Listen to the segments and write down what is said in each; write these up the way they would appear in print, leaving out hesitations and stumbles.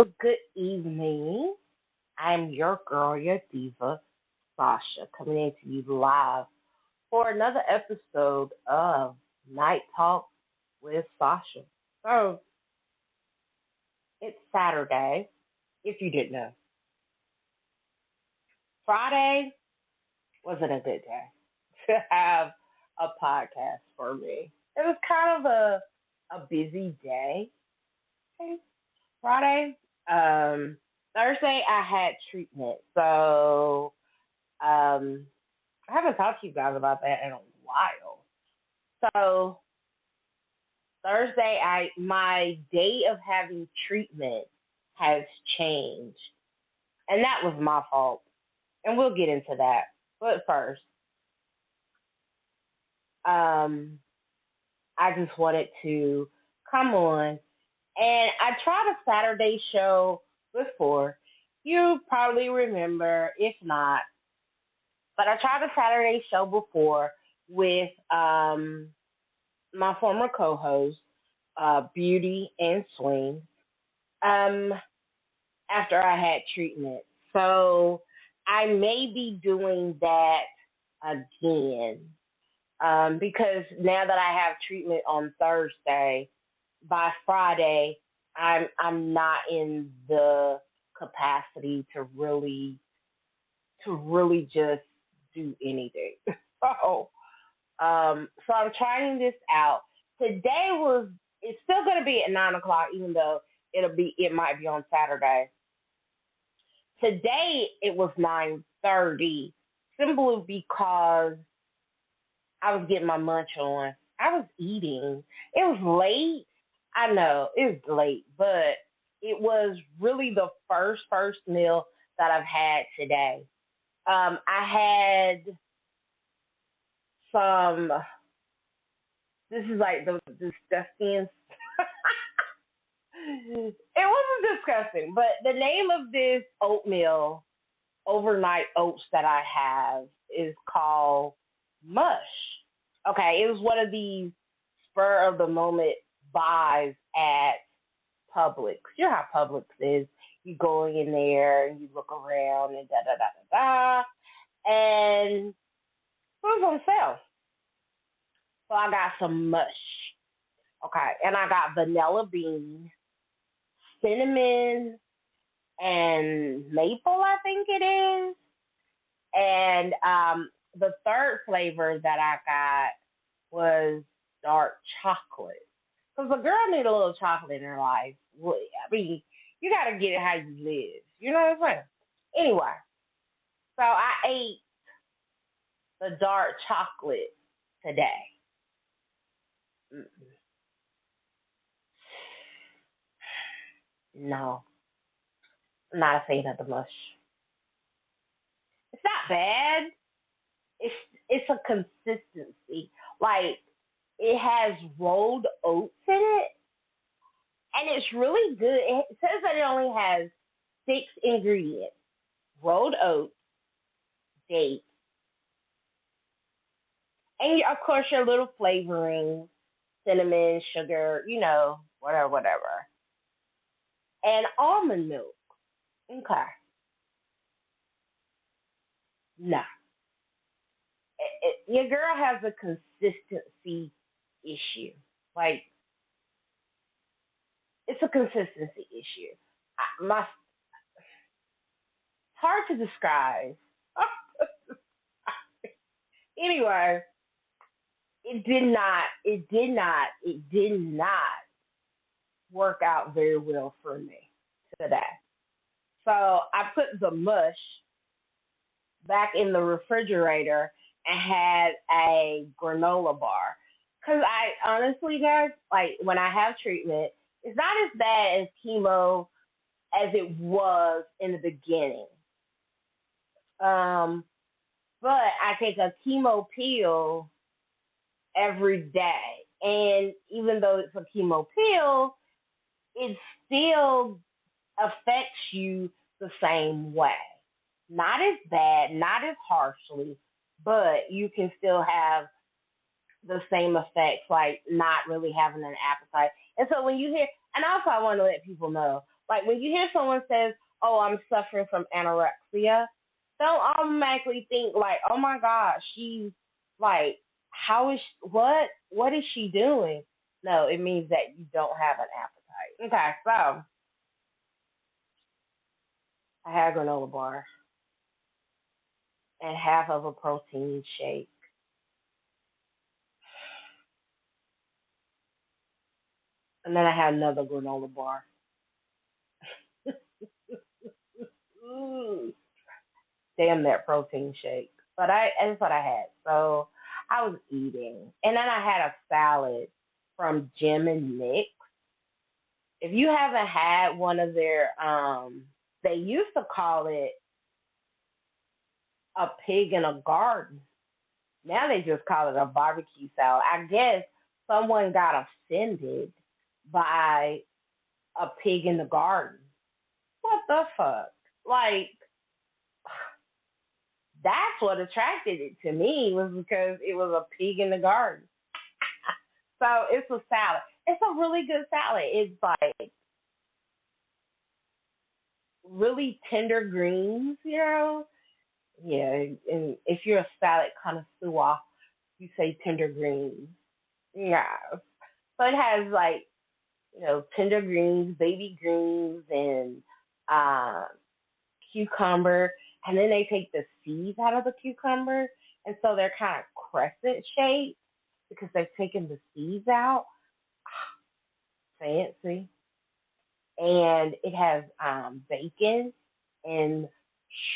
Good evening. I'm your girl, your diva, Sasha, coming into you live for another episode of Night Talk with Sasha. So, it's Saturday, if you didn't know. Friday wasn't a good day to have a podcast for me. It was kind of a busy day. Okay. Friday, Thursday I had treatment, so I haven't talked to you guys about that in a while. So Thursday, my day of having treatment has changed, and that was my fault, and we'll get into that. But first, I just wanted to come on, and I tried a Saturday show before. You probably remember, if not, but I tried a Saturday show before with my former co-host, Beauty and Swing, after I had treatment. So I may be doing that again because now that I have treatment on Thursday, by Friday, I'm not in the capacity to really just do anything. So I'm trying this out. It's still gonna be at 9 o'clock, even though it might be on Saturday. Today it was 9:30, simply because I was getting my munch on. I was eating. It was late. I know it was late, but it was really the first meal that I've had today. I had some. This is like the disgusting. It wasn't disgusting, but the name of this oatmeal, overnight oats that I have, is called Mush. Okay, it was one of these spur of the moment buys at Publix. You know how Publix is. You go in there and you look around and da da da da da, and it was on sale. So I got some mush. Okay, and I got vanilla bean, cinnamon, and maple, I think it is. And the third flavor that I got was dark chocolate. Because a girl need a little chocolate in her life. Well, I mean, you got to get it how you live. You know what I'm saying? Anyway, so I ate the dark chocolate today. Mm-mm. No, I'm not a fan of the mush. It's not bad. It's a consistency. Like, it has rolled oats in it, and it's really good. It says that it only has 6 ingredients: rolled oats, dates, and of course your little flavoring, cinnamon, sugar, whatever, and almond milk. Okay, nah, your girl has a consistency issue. Like, it's a consistency issue. It's hard to describe. Anyway, it did not work out very well for me today. So I put the mush back in the refrigerator and had a granola bar. Because I honestly, guys, like, when I have treatment, it's not as bad as chemo as it was in the beginning. Um, but I take a chemo pill every day. And even though it's a chemo pill, it still affects you the same way. Not as bad, not as harshly, but you can still have the same effects, like not really having an appetite. And so when you hear, and also I want to let people know, Like when you hear someone says, "Oh, I'm suffering from anorexia," don't automatically think like, "Oh my gosh, she's like, how is what is she doing?" No, it means that you don't have an appetite. Okay, so I had a granola bar and half of a protein shake, and then I had another granola bar. Ooh, damn that protein shake. But that's what I had. So I was eating. And then I had a salad from Jim and Nick. If you haven't had one of their they used to call it a pig in a garden. Now they just call it a barbecue salad. I guess someone got offended by a pig in the garden. What the fuck? Like that's what attracted it to me was because it was a pig in the garden. So it's a salad. It's a really good salad. It's like really tender greens, you know? Yeah, and if you're a salad connoisseur, you say tender greens. Yeah. So it has like, tender greens, baby greens, and uh, cucumber. And then they take the seeds out of the cucumber. And so they're kind of crescent shaped because they've taken the seeds out. Fancy. And it has bacon and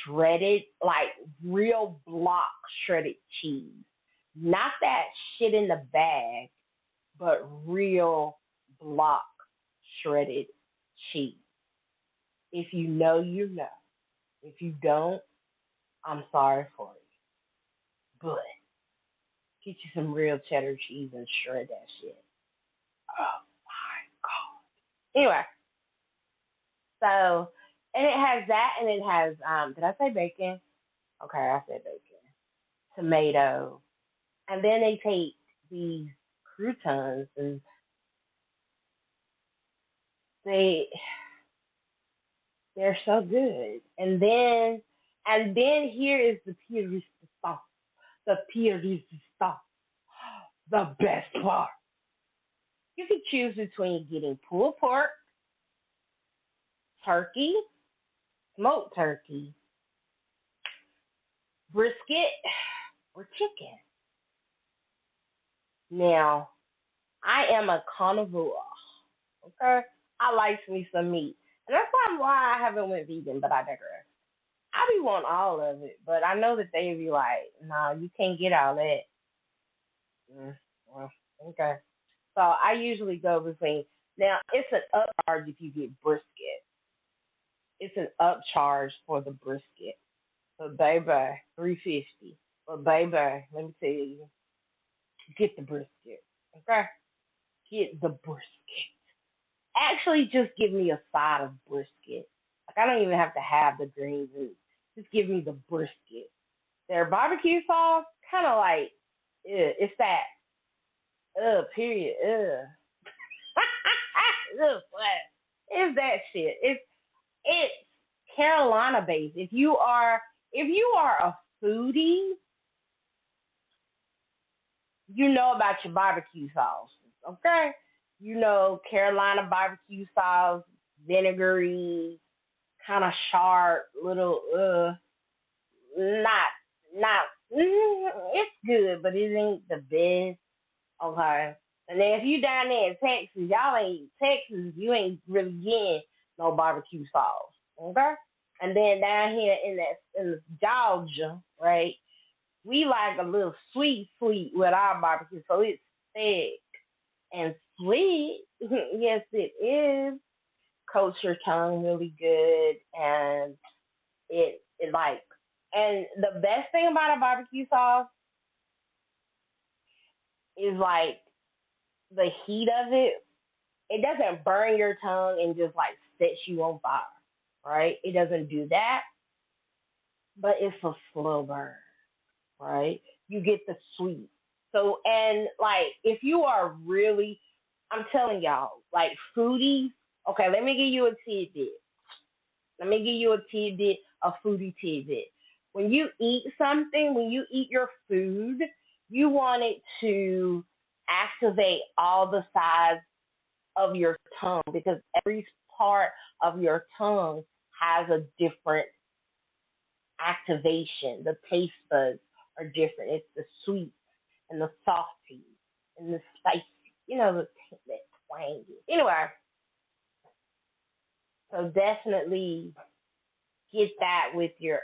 shredded, like real block shredded cheese. Not that shit in the bag, but real block shredded cheese. If you know, you know. If you don't, I'm sorry for you. But get you some real cheddar cheese and shred that shit. Oh my God. Anyway, so, and it has that, and it has, did I say bacon? Okay, I said bacon. Tomato. And then they take these croutons and they, they're so good. And then here is the pire resistance. The pire resistance. The best part. You can choose between getting pulled pork, turkey, smoked turkey, brisket, or chicken. Now, I am a carnivore. Okay? I like me some meat. And that's why I haven't went vegan, but I digress. I be wanting all of it, but I know that they be like, no, you can't get all that. Well, okay. So I usually go between. Now, it's an upcharge if you get brisket. It's an upcharge for the brisket. So, baby, $3.50. But, baby, let me tell you, get the brisket. Okay? Get the brisket. Actually, just give me a side of brisket. Like, I don't even have to have the greens. Just give me the brisket. Their barbecue sauce, kind of like, it's that, period, what? It's that shit. It's Carolina based. If you are a foodie, you know about your barbecue sauce, okay? You know Carolina barbecue sauce, vinegary, kind of sharp, little not it's good, but it ain't the best. Okay. And then if you down there in Texas, you ain't really getting no barbecue sauce. Okay? And then down here in Georgia, right, we like a little sweet with our barbecue. So it's thick and sweet. Yes, it is. Coats your tongue really good, and it like, and the best thing about a barbecue sauce is like the heat of it. It doesn't burn your tongue and just like sets you on fire, right? It doesn't do that, but it's a slow burn, right? You get the sweet. So, and like, if you are really, I'm telling y'all, like foodies, Okay, let me give you a tidbit. Let me give you a tidbit, a foodie tidbit. When you eat something, when you eat your food, you want it to activate all the sides of your tongue because every part of your tongue has a different activation. The taste buds are different. It's the sweet and the salty and the spicy, the twangy. Anyway, so definitely get that with your.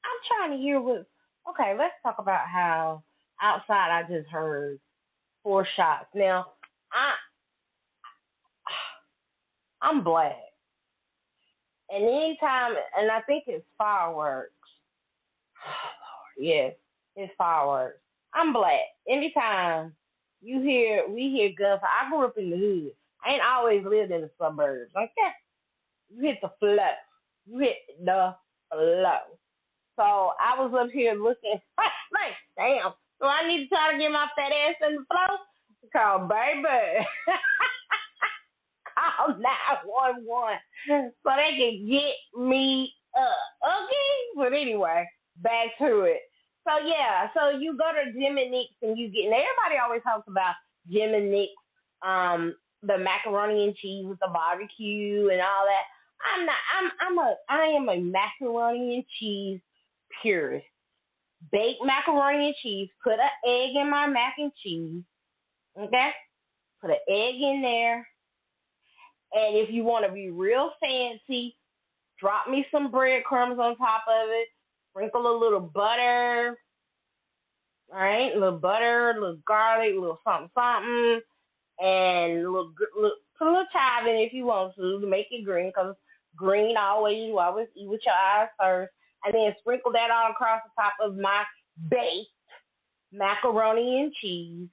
I'm trying to hear what. Okay, let's talk about how outside I just heard 4 shots. Now, I'm black, and anytime, and I think it's fireworks. Yes, it's fireworks. I'm black. Anytime we hear gunfire. I grew up in the hood. I ain't always lived in the suburbs. Okay, you hit the flow. You hit the flow. So I was up here looking like, damn. So I need to try to get my fat ass in the flow. Call baby. Call 911 so they can get me up. Okay? But anyway, back to it. So yeah, so you go to Jim and Nick's and you get, and everybody always talks about Jim and Nick's, the macaroni and cheese with the barbecue and all that. I am a macaroni and cheese purist. Bake macaroni and cheese, put an egg in my mac and cheese, okay? Put an egg in there. And if you want to be real fancy, drop me some breadcrumbs on top of it. Sprinkle a little butter, all right? A little butter, a little garlic, a little something, and put a little chive in it if you want to make it green, because green you always eat with your eyes first. And then sprinkle that all across the top of my baked macaroni and cheese.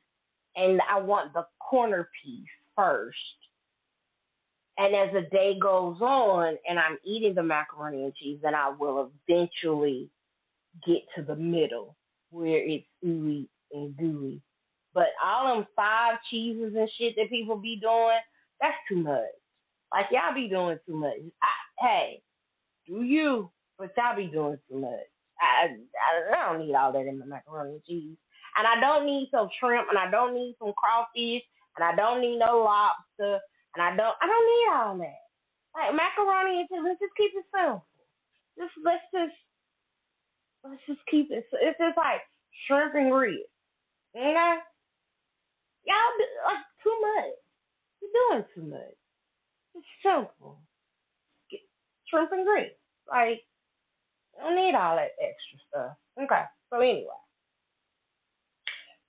And I want the corner piece first. And as the day goes on and I'm eating the macaroni and cheese, then I will eventually get to the middle where it's ooey and gooey. But all them 5 cheeses and shit that people be doing, that's too much. Like, y'all be doing too much. Hey, do you? But y'all be doing too much. I don't need all that in my macaroni and cheese. And I don't need some shrimp, and I don't need some crawfish, and I don't need no lobster, and I don't need all that. Like, macaroni and cheese, let's just keep it simple. Let's just keep it. It's just like shrimp and grits. Okay? Y'all do like too much. You're doing too much. It's simple. Get shrimp and grits. Like, you don't need all that extra stuff. Okay. So anyway,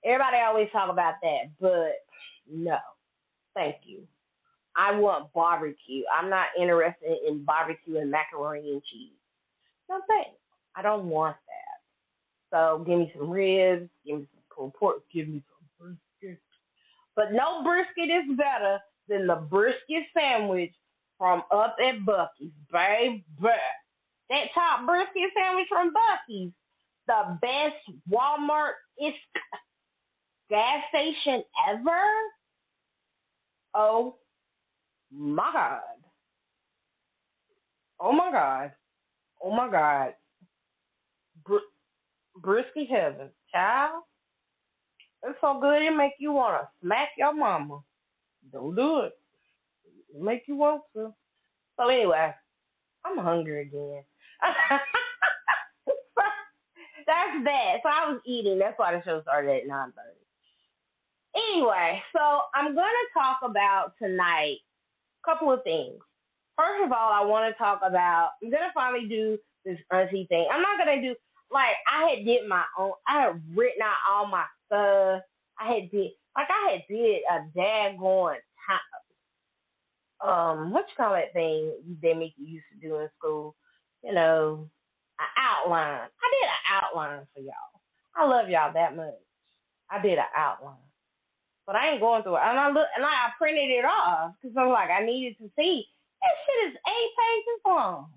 everybody always talk about that, but no, thank you. I want barbecue. I'm not interested in barbecue and macaroni and cheese. No thanks. I don't want that. So give me some ribs, give me some pulled pork, give me some brisket. But no brisket is better than the brisket sandwich from up at Buc-ee's, baby. That top brisket sandwich from Buc-ee's, the best Walmart gas station ever. Oh my God. Oh my God. Oh my God. Brisket heaven. Child, it's so good it make you want to smack your mama. Don't do it. It make you want to. So anyway, I'm hungry again. That's that. So I was eating. That's why the show started at 9:30. Anyway, so I'm going to talk about tonight a couple of things. First of all, I want to talk about, I'm going to finally do this auntie thing. I'm not going to do, like, I had written out all my stuff. I had did a daggone what you call that thing they make you used to do in school? You know, an outline. I did an outline for y'all. I love y'all that much. I did an outline. But I ain't going through it. And I printed it off because I'm like, I needed to see. That shit is 8 pages long.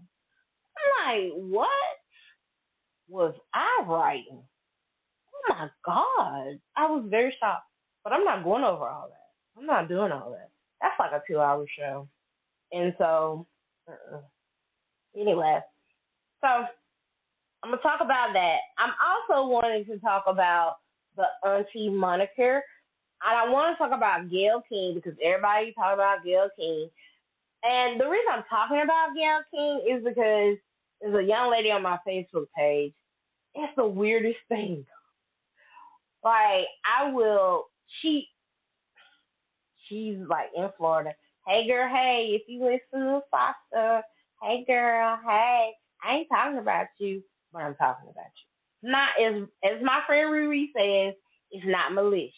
I'm like, what was I writing? Oh my God. I was very shocked. But I'm not going over all that. I'm not doing all that. That's like a 2-hour show. And so, anyway, so I'm going to talk about that. I'm also wanting to talk about the auntie moniker. And I want to talk about Gail King because everybody talk about Gail King. And the reason I'm talking about Gail King is because there's a young lady on my Facebook page. It's the weirdest thing. Like, she's like in Florida. Hey, girl, hey, if you listen to Sasha, hey, girl, hey, I ain't talking about you, but I'm talking about you. Not as my friend Riri says, it's not malicious.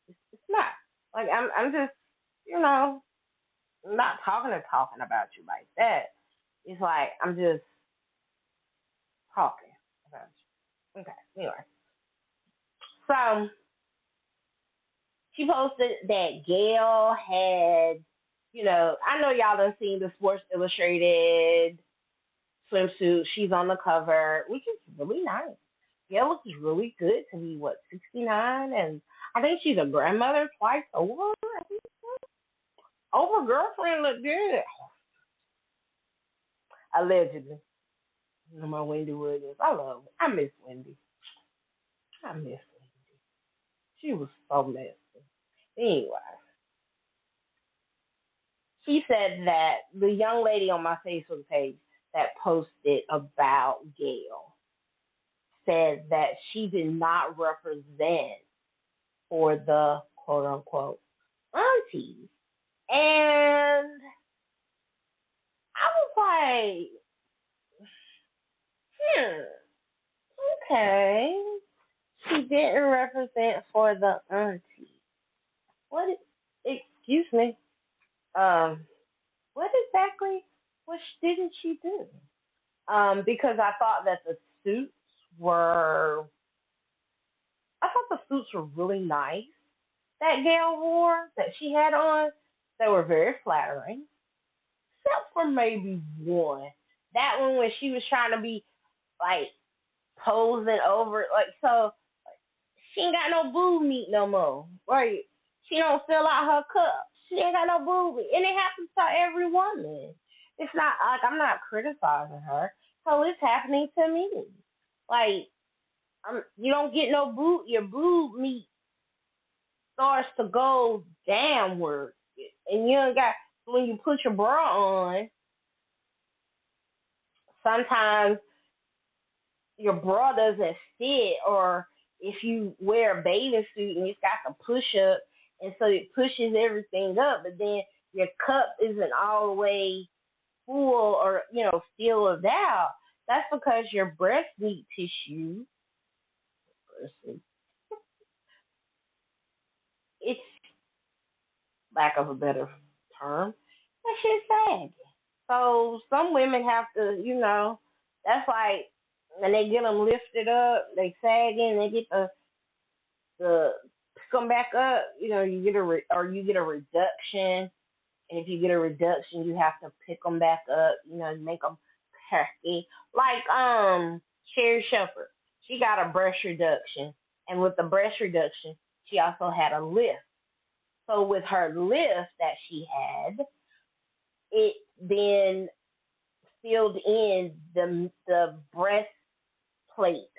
It's not. Like, I'm just, not talking about you like that. It's like I'm just talking about you. Okay, anyway. So she posted that Gail had, I know y'all done seen the Sports Illustrated swimsuit. She's on the cover, which is really nice. Gail looks really good to be, 69? And I think she's a grandmother twice over. I think so. Over girlfriend look good. Allegedly. My Wendy Williams. I miss Wendy. She was so messy. Anyway, she said that the young lady on my Facebook page that posted about Gail said that she did not represent for the quote unquote aunties. And I was like, okay. She didn't represent for the auntie. Excuse me. What exactly didn't she do? Because I thought that I thought the suits were really nice that Gail wore, that she had on. They were very flattering, except for maybe one. That one when she was trying to be like posing over, like so. She ain't got no boob meat no more. Right? She don't fill out her cup. She ain't got no boob meat. And it happens to every woman. It's not like I'm not criticizing her. So it's happening to me. Like, you don't get no boob. Your boob meat starts to go downward. And you ain't got, when you put your bra on, sometimes your bra doesn't fit, or if you wear a bathing suit and it's got the push up, and so it pushes everything up, but then your cup isn't all the way full or, filled out. That's because your breast meat tissue, it's, lack of a better term, that shit's saggy. So some women have to, that's like when they get them lifted up, they sagging, they get the pick them back up. You get you get a reduction, and if you get a reduction, you have to pick them back up. You make them perky. Like Sherry Shepherd, she got a breast reduction, and with the breast reduction, she also had a lift. So with her lift that she had, it then filled in the breast plate,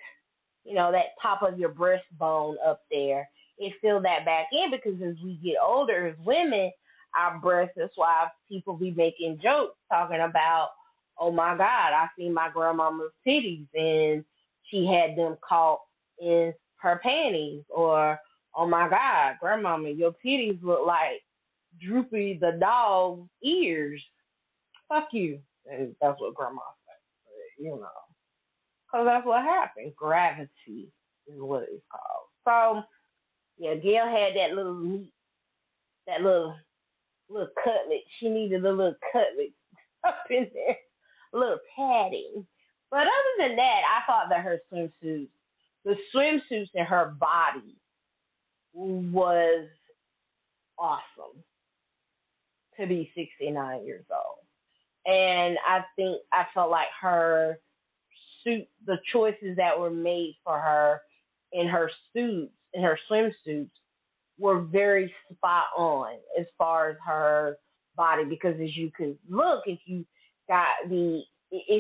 that top of your breastbone up there. It filled that back in because as we get older as women, our breasts, that's why people be making jokes talking about, oh my God, I seen my grandmama's titties and she had them caught in her panties, or oh my God, grandmama, your titties look like Droopy the dog's ears. Fuck you. And that's what grandma said, because that's what happened. Gravity is what it's called. So, yeah, Gail had that little meat, that little cutlet. She needed a little cutlet up in there, a little padding. But other than that, I thought that the swimsuits in her body was awesome to be 69 years old. And I felt like her suit, the choices that were made for her in her suits, in her swimsuits, were very spot on as far as her body, because as you can look, if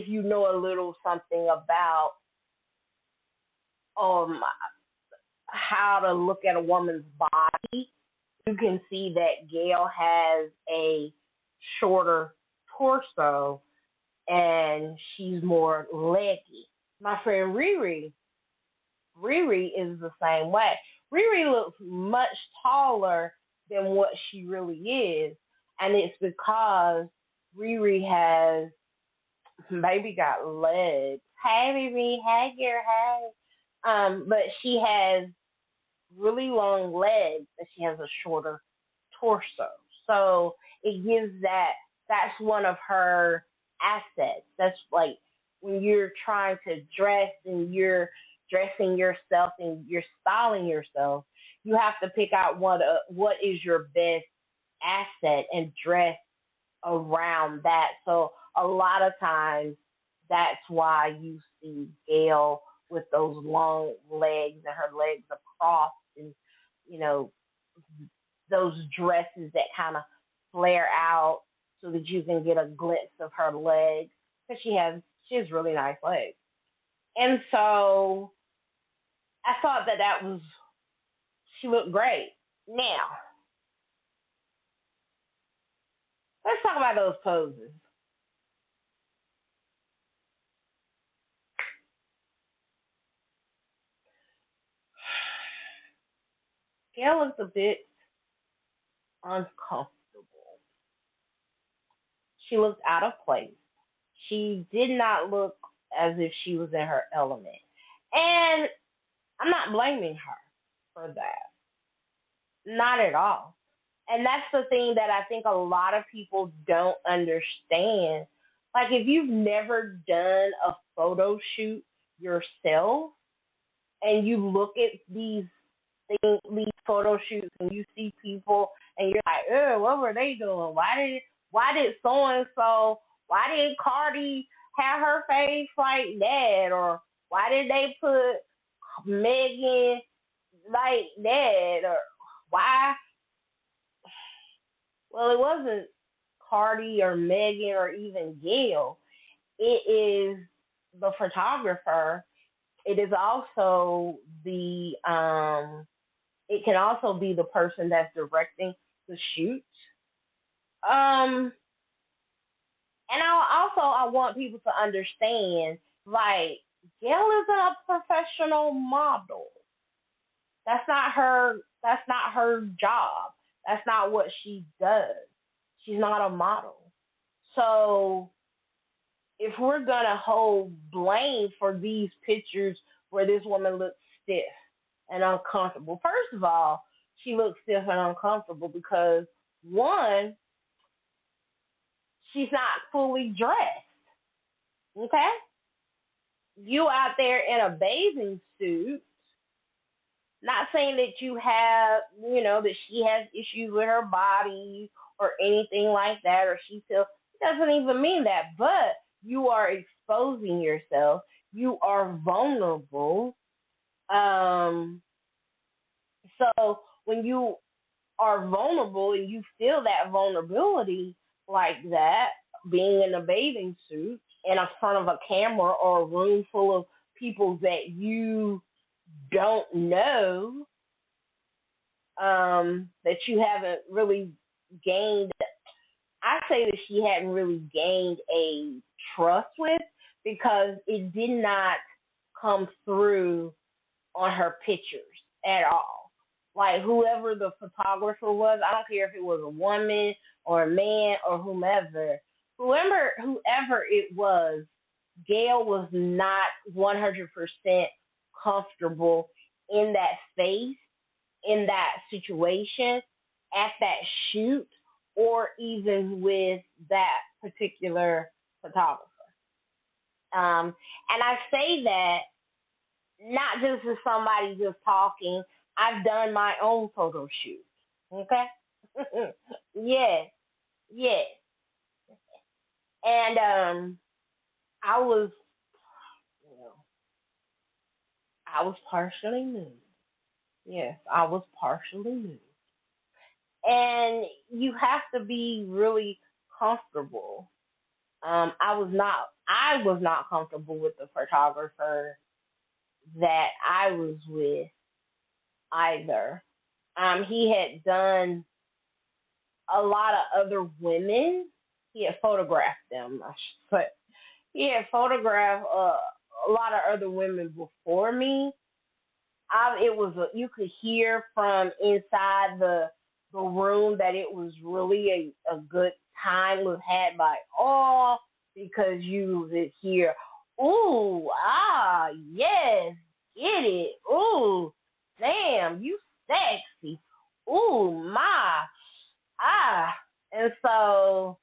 you know a little something about um how to look at a woman's body, you can see that Gail has a shorter torso and she's more leggy. My friend Riri is the same way. Riri looks much taller than what she really is, and it's because Riri has baby got legs. Hey Riri, hey girl, hey. But she has really long legs and she has a shorter torso. So it gives that's one of her assets. That's like when you're trying to dress and you're dressing yourself and you're styling yourself, you have to pick out what is your best asset and dress around that. So a lot of times that's why you see Gail with those long legs and her legs across, and you know those dresses that kind of flare out so that you can get a glimpse of her legs, because she has really nice legs. And so I thought that she looked great. Now let's talk about those poses. Gail looks a bit uncomfortable. She looked out of place. She did not look as if she was in her element. And I'm not blaming her for that. Not at all. And that's the thing that I think a lot of people don't understand. Like, if you've never done a photo shoot yourself and you look at these photo shoots and you see people and you're like, what were they doing? Why did so and so? Why did Cardi have her face like that? Or why did they put Megan like that? Or why? Well, it wasn't Cardi or Megan or even Gail. It is the photographer. It is also it can also be the person that's directing the shoot. And I want people to understand, like, Gail isn't a professional model. That's not her job. That's not what she does. She's not a model. So if we're gonna hold blame for these pictures where this woman looks stiff and uncomfortable, first of all, she looks stiff and uncomfortable because, one, she's not fully dressed. Okay? You out there in a bathing suit, not saying that you have, that she has issues with her body or anything like that, or she feels, it doesn't even mean that, but you are exposing yourself. You are vulnerable. So when you are vulnerable and you feel that vulnerability like that, being in a bathing suit in front of a camera or a room full of people that you don't know, that you haven't really gained, I say that she hadn't really gained a trust with, because it did not come through on her pictures at all. Like, whoever the photographer was, I don't care if it was a woman or a man or whomever it was, Gail was not 100% comfortable in that space, in that situation, at that shoot, or even with that particular photographer. And I say that not just as somebody just talking. I've done my own photo shoot. Okay? Yes. Yes. And I was partially nude. Yes, I was partially nude. and you have to be really comfortable. I was not comfortable with the photographer that I was with either. He had done a lot of other women. He had photographed them, but he had photographed a lot of other women before me. You could hear from inside the room that it was really a good time was had by all, because you would hear, ooh, ah, yes, get it, ooh, damn, you sexy, ooh, my, ah, and so,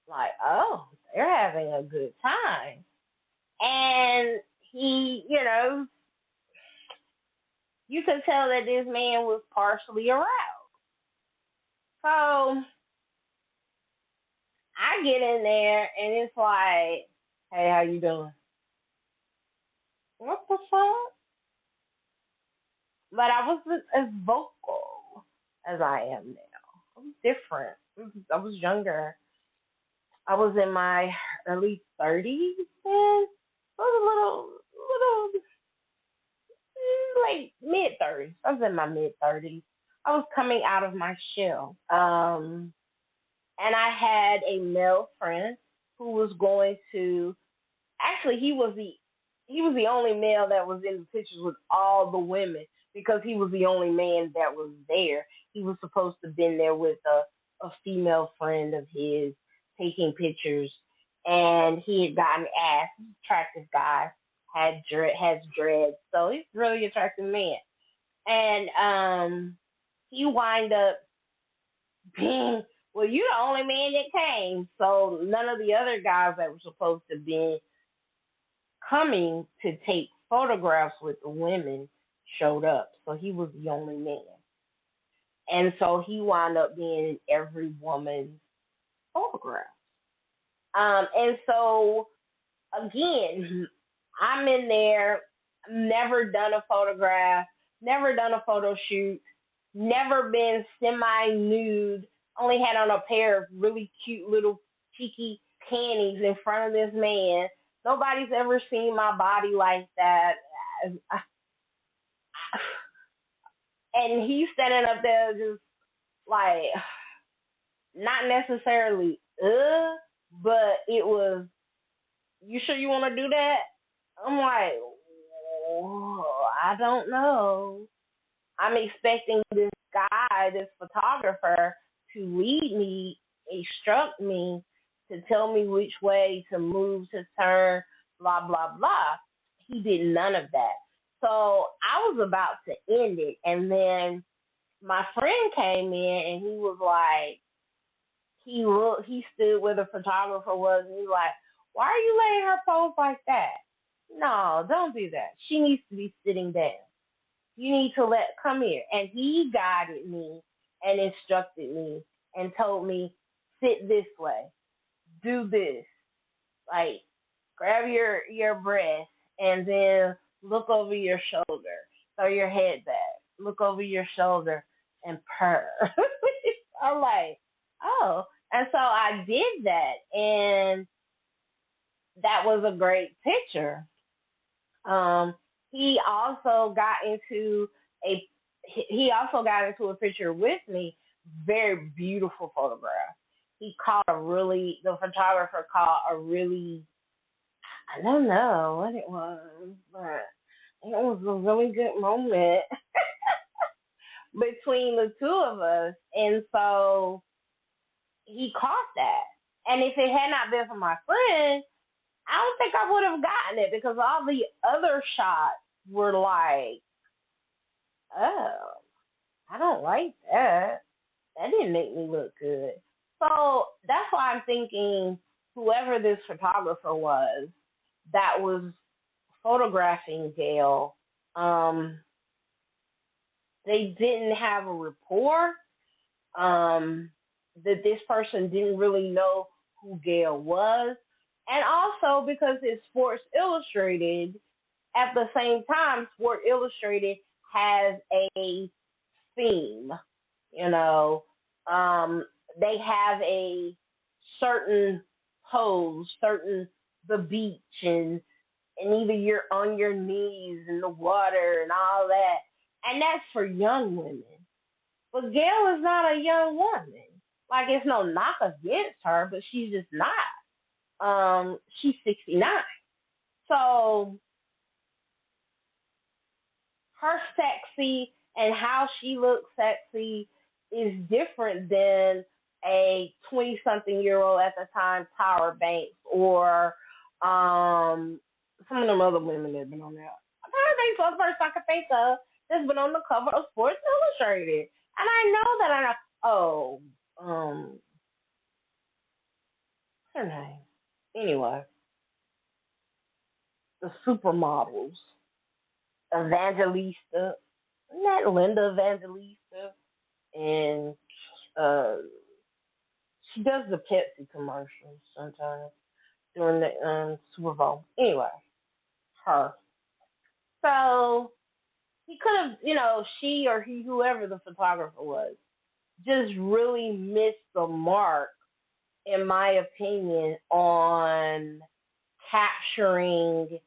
like, oh, they're having a good time. And he, you could tell that this man was partially aroused. So I get in there and it's like, hey, how you doing? What the fuck? But I wasn't as vocal as I am now. I was different. I was younger. I was in my early 30s then. I was a little late, mid-30s. I was in my mid-30s. I was coming out of my shell. And I had a male friend who was going to, actually he was the only male that was in the pictures with all the women, because he was the only man that was there. He was supposed to have been there with a female friend of his taking pictures, and he had gotten asked. He's an attractive guy, has dreads, so he's a really attractive man. And he wind up being, well, you're the only man that came, so none of the other guys that were supposed to be coming to take photographs with the women showed up. So he was the only man. And so he wound up being in every woman's photograph. And so, again, I'm in there, never done a photograph, never done a photo shoot, never been semi-nude, only had on a pair of really cute little cheeky panties in front of this man. Nobody's ever seen my body like that. And he's standing up there just like, not necessarily, but it was, you sure you want to do that? I'm like, I don't know. I'm expecting this guy, this photographer, to lead me, instruct me, to tell me which way to move, to turn, blah, blah, blah. He did none of that. So I was about to end it, and then my friend came in, and he was like, he stood where the photographer was, and he was like, why are you letting her pose like that? No, don't do that. She needs to be sitting down. You need to come here. And he guided me and instructed me and told me, sit this way, do this, like grab your breast and then look over your shoulder, throw your head back, look over your shoulder and purr. I'm like, oh. And so I did that, and that was a great picture. He also got into a picture with me, very beautiful photograph. The photographer caught a really, I don't know what it was, but it was a really good moment between the two of us. And so he caught that. And if it had not been for my friend, I don't think I would have gotten it, because all the other shots were like, oh, I don't like that. That didn't make me look good. So that's why I'm thinking whoever this photographer was that was photographing Gail, they didn't have a rapport. That this person didn't really know who Gail was. And also because it's Sports Illustrated, at the same time, Sports Illustrated has a theme, Um, they have a certain pose, certain the beach and either you're on your knees in the water and all that. And that's for young women. But Gail is not a young woman. Like it's no knock against her, but she's just not. She's 69. So her sexy and how she looks sexy is different than a 20-something-year-old at the time, Tyra Banks, or some of them other women that have been on there. Tyra Banks was the first I could think of that's been on the cover of Sports Illustrated. And I know that I know, what's her name? Anyway, the supermodels. Evangelista, not Linda Evangelista, and she does the Pepsi commercials sometimes during the Super Bowl. Anyway, her. So he could have, she or he, whoever the photographer was, just really missed the mark, in my opinion, on capturing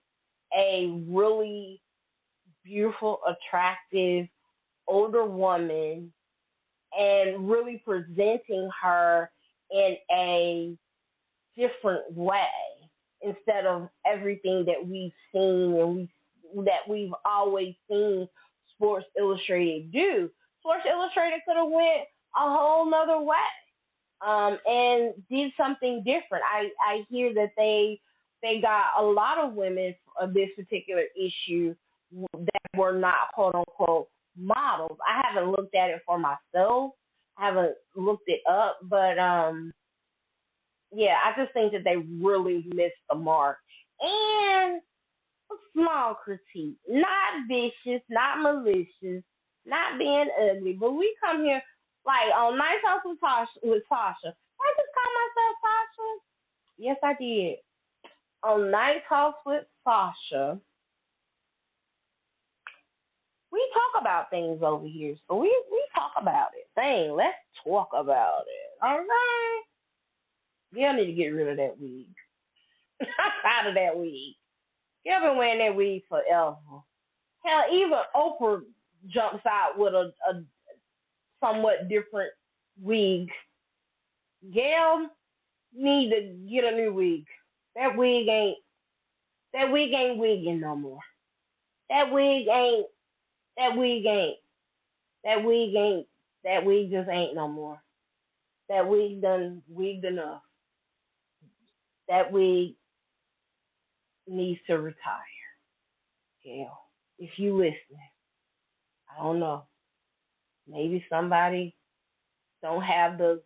a really beautiful, attractive, older woman and really presenting her in a different way instead of everything that we've seen and that we've always seen Sports Illustrated do. Sports Illustrated could have went a whole nother way and did something different. I hear that they got a lot of women of this particular issue that were not quote unquote models. I haven't looked at it for myself. I haven't looked it up, but yeah, I just think that they really missed the mark. And a small critique, not vicious, not malicious, not being ugly, but we come here like on Night House with Sasha. I just call myself Sasha. Yes, I did. On Night House with Sasha, we talk about things over here. So we talk about it. Dang, let's talk about it. All right. Yeah, I need to get rid of that wig. I'm out of that wig. You've been wearing that wig forever. Hell, even Oprah jumps out with a somewhat different wig. Gail need to get a new wig. That wig ain't wigging no more. That wig just ain't no more. That wig done wigged enough. That wig needs to retire. Gail, if you listening, I don't know. Maybe somebody don't have the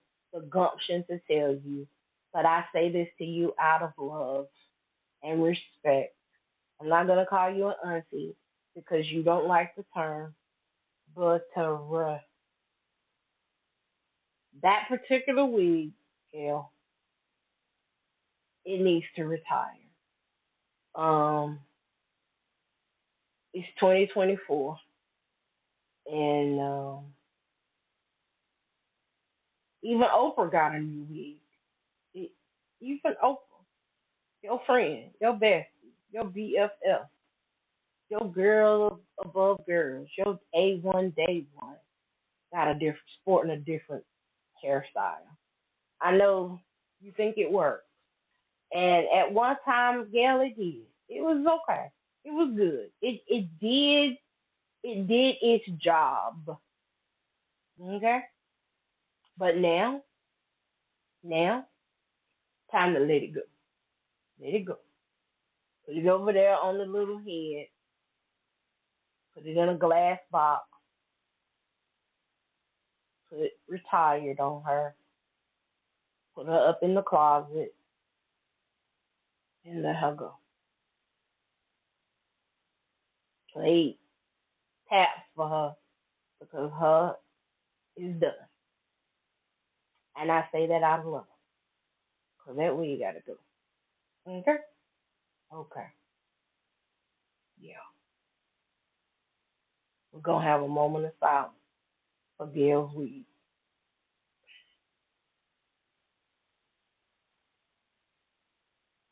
gumption to tell you, but I say this to you out of love and respect. I'm not gonna call you an auntie because you don't like the term, but that particular wig, Gail, it needs to retire. It's 2024, and even Oprah got a new wig. Even Oprah, your friend, your bestie, your BFF, your girl above girls, your A1 day one, got sporting a different hairstyle. I know you think it works, and at one time, Gail, it did. It was okay. It was good. It did its job. Okay, but now, time to let it go. Let it go. Put it over there on the little head. Put it in a glass box. Put retired on her. Put her up in the closet and let her go. Play taps for her because her is done. And I say that out of love. Because that way you got to go. Okay? Okay. Yeah. We're going to have a moment of silence for Gail's weed.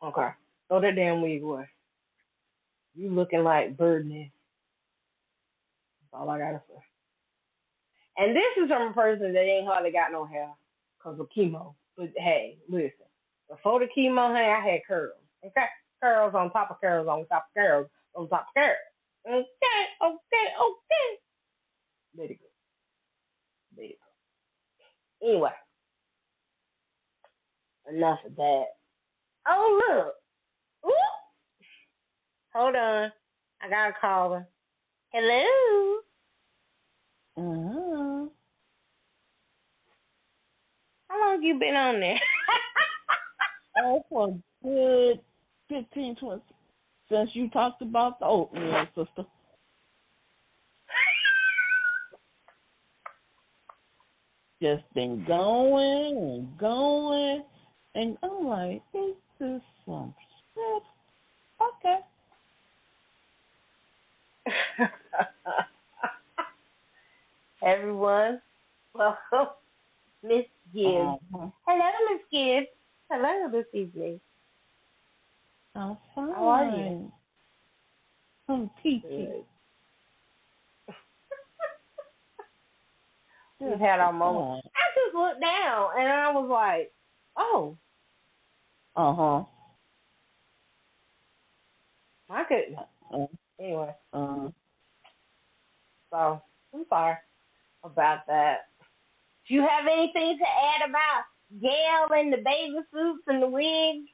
Okay. Throw that damn wig away. You looking like Birdman. That's all I gotta say. And this is from a person that ain't hardly got no hair because of chemo. But hey, listen. Before the chemo, honey, I had curls. Okay? Curls on top of curls on top of curls on top of curls. Okay. Let it go. Let it go. Anyway, enough of that. Oh, look. Ooh. Hold on. I got a caller. Hello. Uh-huh. How long you been on there? Oh, for a good 15, 20, since you talked about the oatmeal, sister. Just been going and going, and I'm like, is this some shit? Okay. Everyone, welcome, Miss Gibbs. Hello, Miss Gibbs. Hello, this evening. I'm fine. How are you? I'm peachy. We've had our moments. I just looked down and I was like, oh. Uh-huh. My goodness. Anyway. So, I'm sorry about that. Do you have anything to add about Gail and the baby suits and the wigs?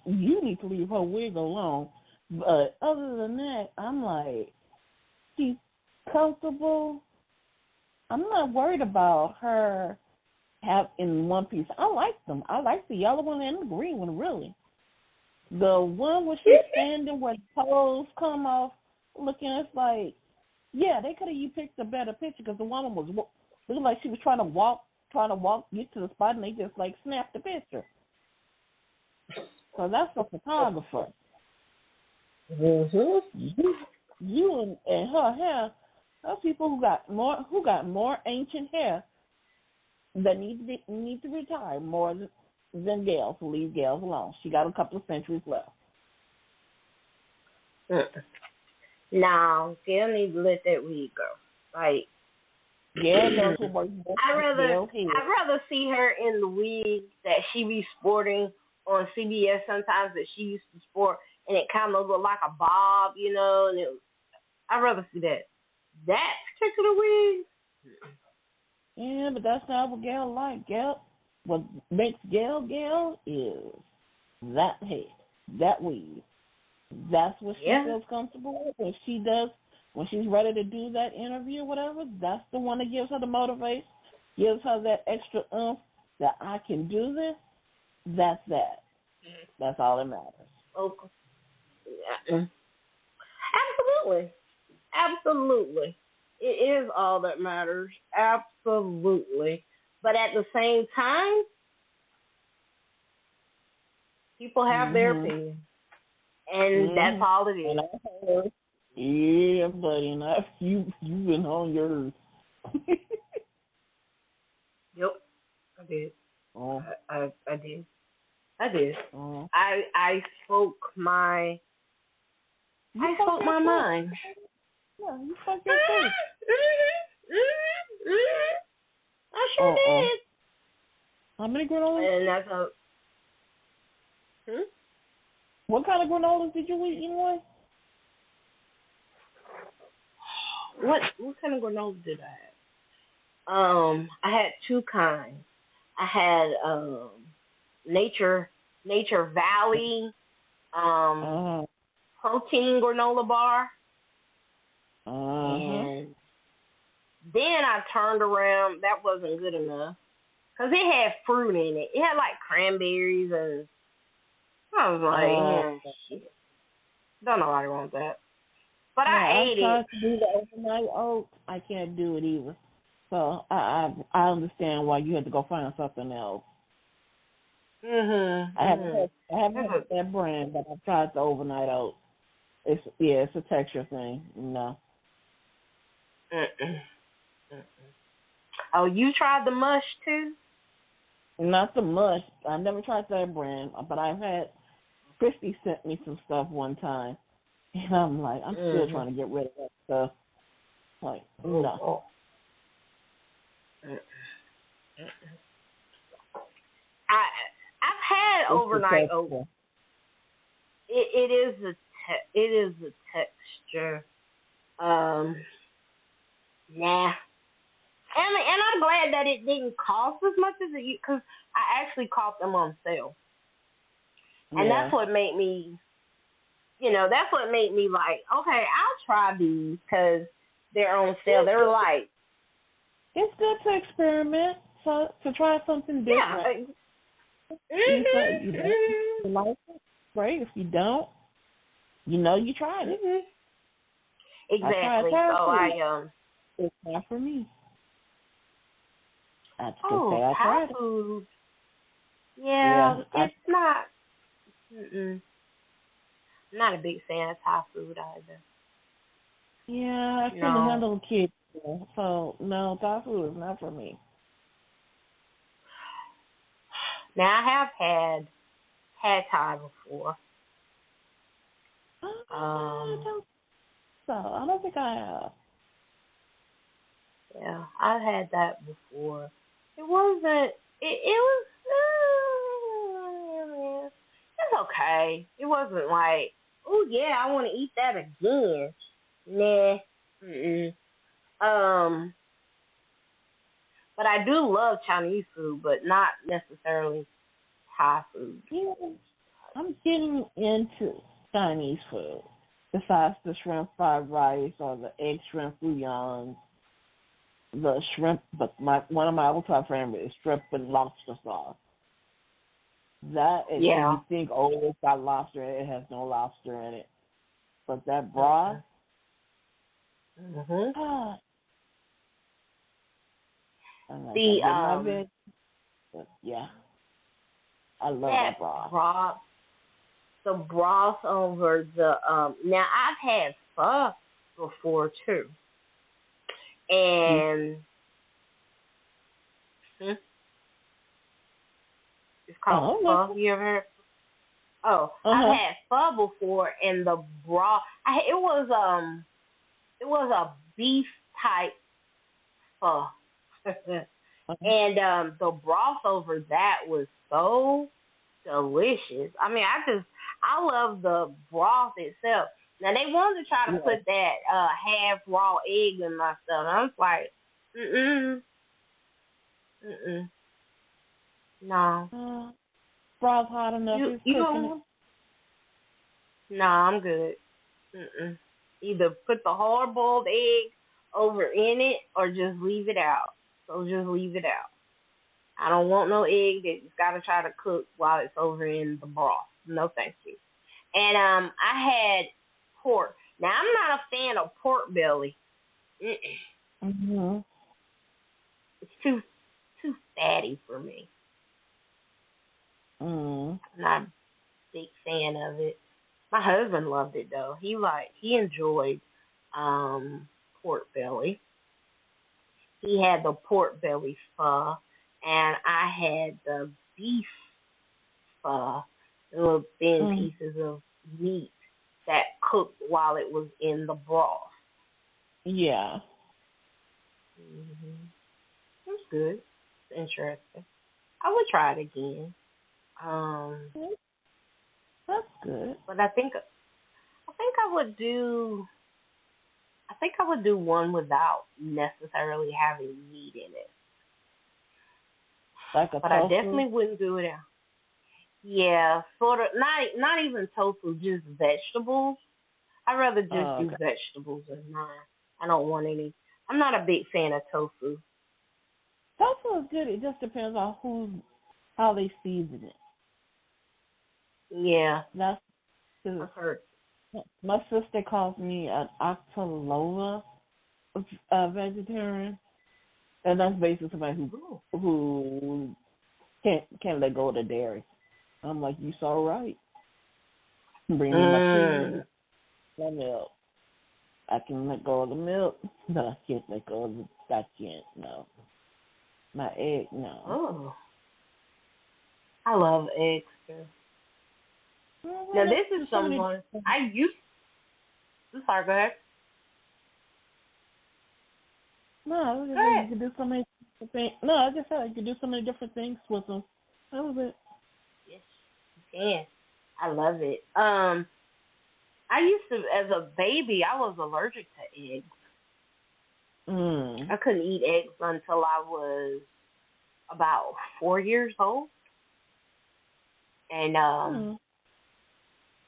You need to leave her wig alone. But other than that, I'm like, she's comfortable. I'm not worried about her in one piece. I like them. I like the yellow one and the green one, really. The one where she's standing where the toes come off, looking, it's like, yeah, they could have picked a better picture because the one was looked like she was trying to walk, get to the spot, and they just like snapped the picture. So that's a photographer. Mm-hmm. You and her hair. Those people who got more ancient hair that need to retire more than Gail. So leave Gail alone. She got a couple of centuries left. No, Gail needs to let that wig go. Like, Gail knows what works best. I'd rather see her in the wig that she be sporting on CBS sometimes that she used to sport, and it kind of looked like a bob, you know. And I'd rather see that particular wig. Yeah, but that's not what Gail like. What makes Gail is that head, that weave. That's what she feels comfortable with. When she's ready to do that interview or whatever, that's the one that gives her the motivation, gives her that extra oomph that I can do this. That's that. That's all that matters. Okay. Yeah. Absolutely. It is all that matters. Absolutely. But at the same time, people have their opinion. And that's all it is. Yeah, buddy, and you've been on yours. Yep, I did. Oh. I did. Oh. I spoke my mind. Yeah, you spoke your truth. I sure did. How many granolas? And that's a. What kind of granolas did you eat anyway? What kind of granola did I have? I had two kinds. I had Nature Valley protein granola bar. And then I turned around. That wasn't good enough because it had fruit in it. It had like cranberries, and I was like, shit. Don't nobody want that. But I ate it. I tried to do the overnight oats. I can't do it either. So I understand why you had to go find something else. I haven't had that brand, but I've tried the overnight oats. It's a texture thing. No. Oh, you tried the mush too? Not so much. I never tried that brand, but I've had Christy sent me some stuff one time, and I'm like, I'm still trying to get rid of that stuff. Like, no. I've had overnight oats. It is the texture. Nah. And I'm glad that it didn't cost as much as it, because I actually caught them on sale. And that's what made me, that's what made me like, okay, I'll try these because they're on sale. They were like, it's good to experiment, to try something different. Yeah. You like it, great. If you don't, you tried it. Exactly. It's not for me. I just say I tried it. Food. Yeah, it's not. I'm not a big fan of Thai food either. Yeah, I couldn't handle kids, so no, Thai food is not for me. Now I have had Thai before. I don't think I have. Yeah, I've had that before. It wasn't. It was. It's okay. It wasn't like, oh yeah, I want to eat that again. Nah. But I do love Chinese food, but not necessarily Thai food. Yeah, I'm getting into Chinese food. Besides the shrimp fried rice or the egg shrimp bouillon, the shrimp, but one of my all-time favorites is shrimp and lobster sauce. That is, you think, it's got lobster in it. It has no lobster in it. But that broth, I love that broth. The broth over the now I've had pho before too, and it's called pho. You ever heard? I've had pho before, and the broth. It was a beef type pho, and the broth over that was so delicious. I mean, I love the broth itself. Now they wanted to try to put that half raw egg in my stuff, and I was like, no. Broth hot enough. No, I'm good. Either put the hard boiled egg over in it or just leave it out. So just leave it out. I don't want no egg that's got to try to cook while it's over in the broth. No, thank you. And I had pork. Now, I'm not a fan of pork belly. It's too fatty for me. I'm not a big fan of it. My husband loved it though. He enjoyed pork belly. He had the pork belly pho, and I had the beef pho, the little thin pieces of meat that cooked while it was in the broth. Yeah. It's good. It's interesting. I would try it again. That's good. But I think I would do one without necessarily having meat in it. Like a but tofu? I definitely wouldn't do it out. Yeah, sort of. Not even tofu, just vegetables. I'd rather just do vegetables than mine. I don't want any. I'm not a big fan of tofu. Tofu is good. It just depends on how they season it. Yeah. That's I've heard. My sister calls me an Octolova vegetarian, and that's basically somebody who can't let go of the dairy. I'm like, you so right. Bring me my cheese, my milk. I can let go of the milk, but I can't let go of the. I can't. No. My egg, no. Oh. I love eggs too. Now Well, this is there's so many. someone I used. I'm sorry. Go ahead. No, I was Go just saying you ahead. could do so many different things. No, I just said you could do so many different things with them. That was it. Yes, you can. I love it. I used to, as a baby, I was allergic to eggs. Mm. I couldn't eat eggs until I was about 4 years old, and Mm.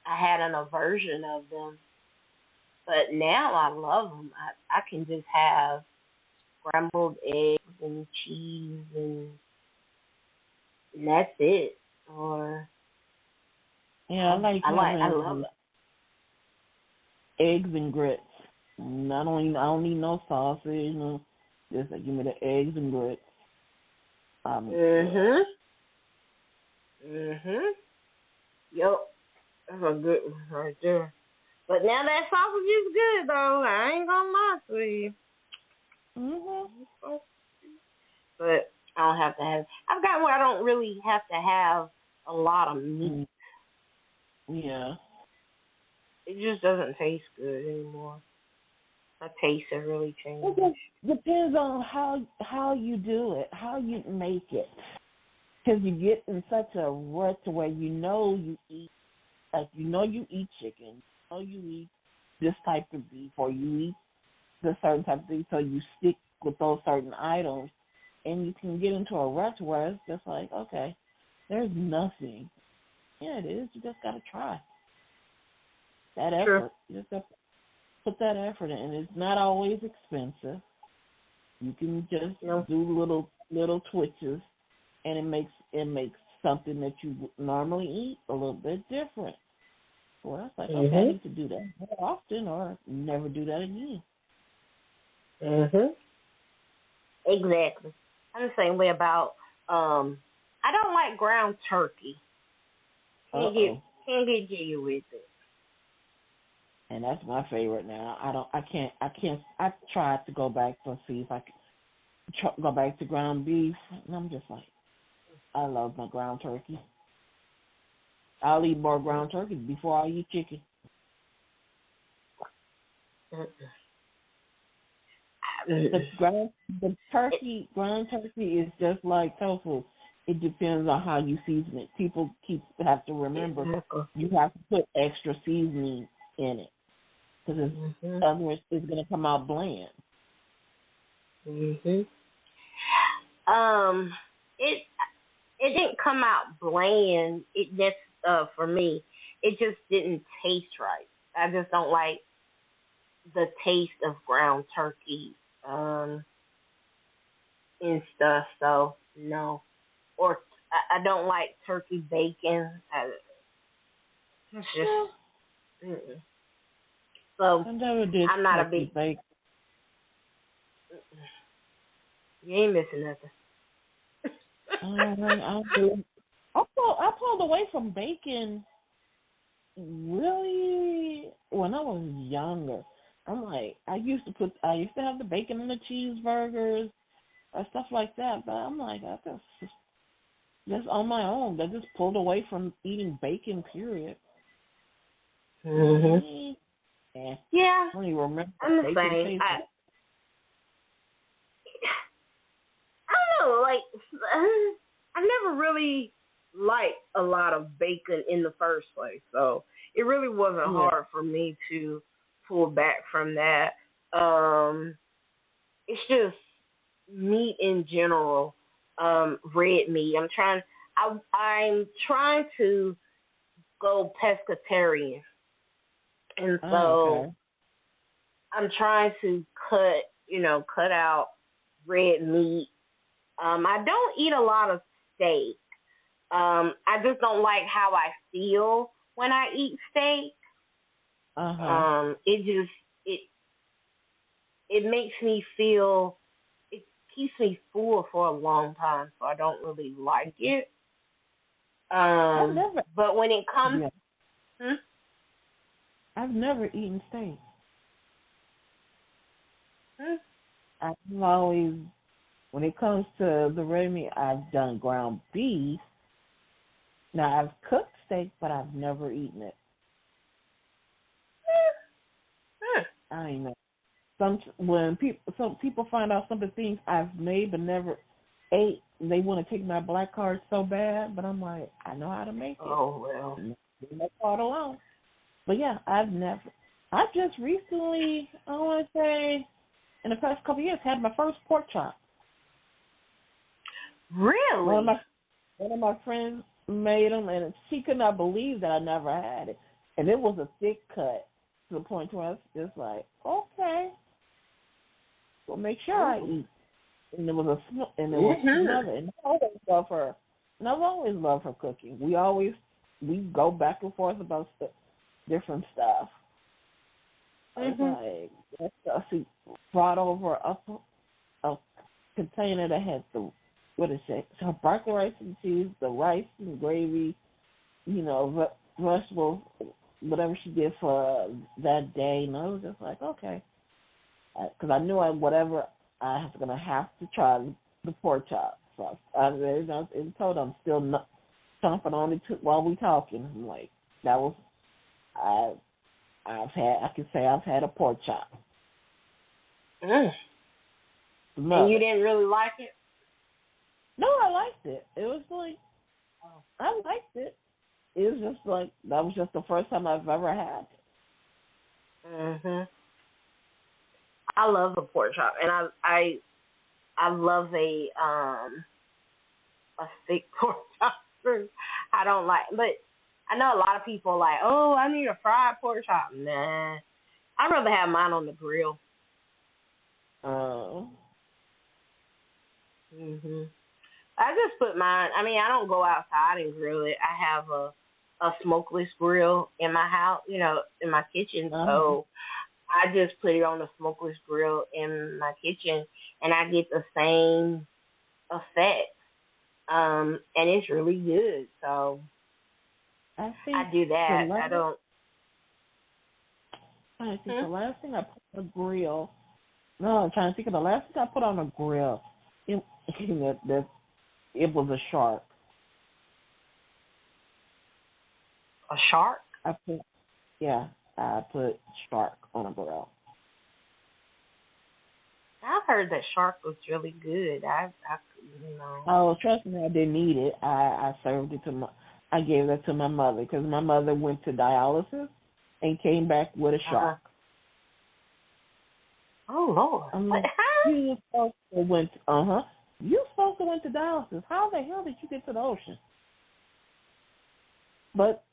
I had an aversion of them. But now I love them. I can just have scrambled eggs and cheese, and that's it. Or Yeah, I like I love having eggs and grits. I don't need no sausage. No, just like, give me the eggs and grits. it. Yep, that's a good one right there. But now that sausage is good though. I ain't gonna lie to you. But I don't have to have. I've got where I don't really have to have a lot of meat. Yeah. It just doesn't taste good anymore. My taste has really changed. It just depends on how you do it, how you make it. Because you get in such a rut to where you eat, like you eat chicken, you eat this type of beef, or you eat this certain type of beef, so you stick with those certain items, and you can get into a rut where it's just like, okay, there's nothing. Yeah, it is. You just got to try that effort. True. You just got to put that effort in. And it's not always expensive. You can just do little twitches, and it makes something that you would normally eat a little bit different. Well, it's like, okay, I need to do that more often or never do that again. Exactly. I'm the same way about I don't like ground turkey. Can't get you with it. And that's my favorite now. I tried to go back to see if I could go back to ground beef, and I'm just like, I love my ground turkey. I'll eat more ground turkey before I eat chicken. The ground turkey is just like tofu. It depends on how you season it. People have to remember you have to put extra seasoning in it because otherwise it's going to come out bland. It didn't come out bland. It just for me, it just didn't taste right. I just don't like the taste of ground turkey and stuff. So no, or I don't like turkey bacon. It's just so I'm not a big bacon. You ain't missing nothing. I pulled away from bacon really when I was younger. I'm like, I used to have the bacon in the cheeseburgers or stuff like that, but I'm like, I just on my own. I just pulled away from eating bacon, period. Yeah. I don't even remember I'm the bacon same. tasted. I don't know, like, I never really liked a lot of bacon in the first place, so it really wasn't hard for me to pull back from that. It's just meat in general, red meat. I'm trying to go pescatarian, and so I'm trying to cut out red meat. I don't eat a lot of steak. I just don't like how I feel when I eat steak. It makes me feel, it keeps me full for a long time, so I don't really like it. But when it comes, I've never eaten steak. I've always, when it comes to the red meat, I've done ground beef, Now, I've cooked steak, but I've never eaten it. I know. Some people find out some of the things I've made but never ate, they want to take my black card so bad, but I'm like, I know how to make it. Oh, well. Leave my card alone. But yeah, I just recently, I want to say, in the past couple of years, had my first pork chop. Really? One of my friends made them, and she could not believe that I never had it. And it was a thick cut to the point where I was just like, okay, well, make sure I eat. And it was another. And I always love her. And I've always loved her cooking. We go back and forth about different stuff. Like, she brought over a container that had her broccoli rice and cheese, the rice and gravy, vegetables, whatever she did for that day. And I was just like, okay. Because I knew whatever I was going to have to try the pork chop. So I told her I'm still not chomping on it while we talking. I'm like, that was, I can say I've had a pork chop. And you didn't really like it? No, I liked it. It was like, I liked it. It was just like, that was just the first time I've ever had it. I love the pork chop, and I love a thick pork chop. I don't like, but I know a lot of people are like, oh, I need a fried pork chop. Nah, I'd rather have mine on the grill. I just put mine. I mean, I don't go outside and grill it. I have a smokeless grill in my house, in my kitchen. So I just put it on the smokeless grill in my kitchen, and I get the same effect. And it's really good. So I do that. I think the last thing I put on a grill. No, I'm trying to think of the last thing I put on a grill. It was a shark. A shark? I put shark on a grill. I've heard that shark was really good. Oh, trust me, I didn't eat it. I served it I gave that to my mother because my mother went to dialysis and came back with a shark. Oh, Lord. I'm like, you supposed to went to dialysis. How the hell did you get to the ocean? But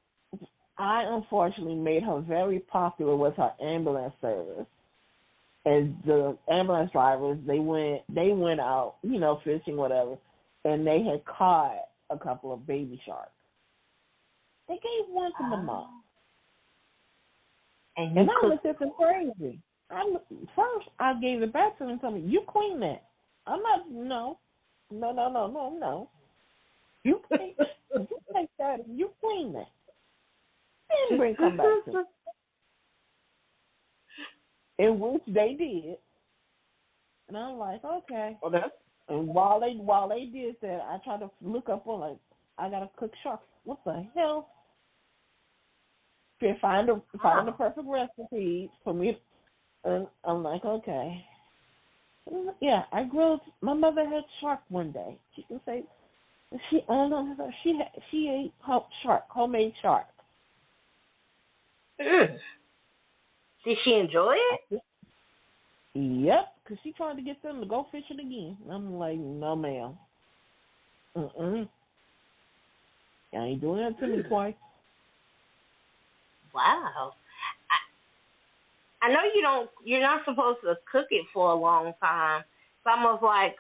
I unfortunately made her very popular with her ambulance service. And the ambulance drivers, they went out, fishing, whatever, and they had caught a couple of baby sharks. They gave one to my mom. And I looked at them crazy. First, I gave it back to them and told me, you clean that. I'm not, no. You take that and you clean that. Then come back to me. In which they did. And I'm like, okay. Okay. And while they did that, I tried to look up on, like, I got to cook shark. What the hell? Find the perfect recipe for me. And I'm like, okay. Yeah, I grilled. My mother had shark one day. She can say she ate homemade shark. Did she enjoy it? Yep, because she tried to get them to go fishing again. I'm like, no, ma'am. I ain't doing that to me twice. Wow. I know you're not supposed to cook it for a long time. It's almost like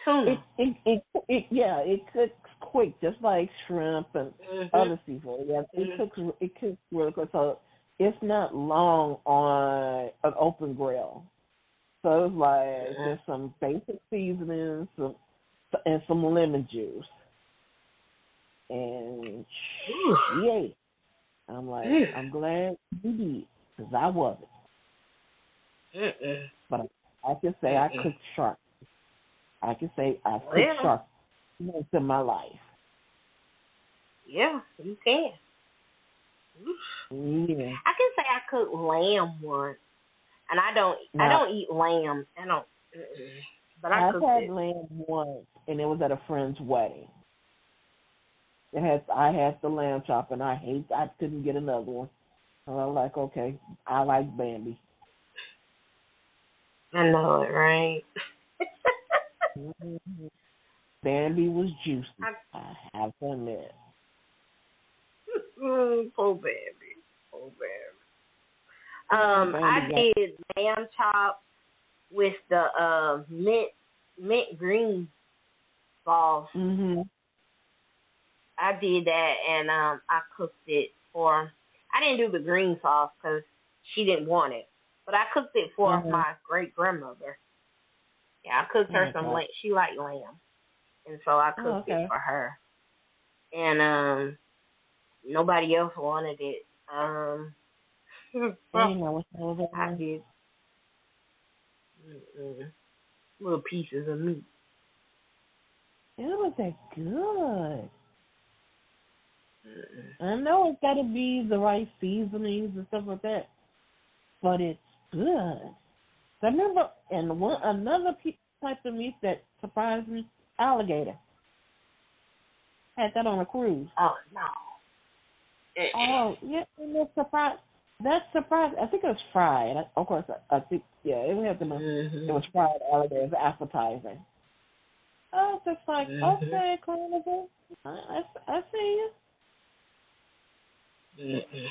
tuna. It cooks quick, just like shrimp and other seafood. Yeah, it cooks really quick. So it's not long on an open grill. So it's like there's some basic seasonings and some lemon juice. And she ate it. I'm like, I'm glad you did, because I wasn't. But I can say I cooked shark. I can say I cooked shark most of my life. Yeah, you can. Yeah. I can say I cooked lamb once, and I Now, don't eat lamb. I don't. But I I've cooked had it. lamb once, and it was at a friend's wedding. I had the lamb chop, and I couldn't get another one. And I'm like, okay, I like Bambi. I know it, right? Mm-hmm. Bambi was juicy. I, I have to admit. poor baby, poor baby. Bambi I got. did lamb chops with the mint green sauce. Mhm. I did that, and I cooked it for. I didn't do the green sauce because she didn't want it, but I cooked it for Mhm. my great grandmother. Yeah, I cooked her some Okay. lamb. She liked lamb, and so I Oh, cooked it okay. for her. And nobody else wanted it. Dang, I wish I was I on. did little pieces of meat. It was that good. Mm-mm. I know it's got to be the right seasonings and stuff like that, but it's good. I remember, and another type of meat that surprised me, alligator. Had that on a cruise. Oh no. Oh, yeah, and that's surprised. That's surprised. I think it was fried. Of course, I think, yeah, it would have to be. It was fried alligator. It was appetizing. I was just like, Mm-hmm. okay, Carnival, I see you. Mm-mm.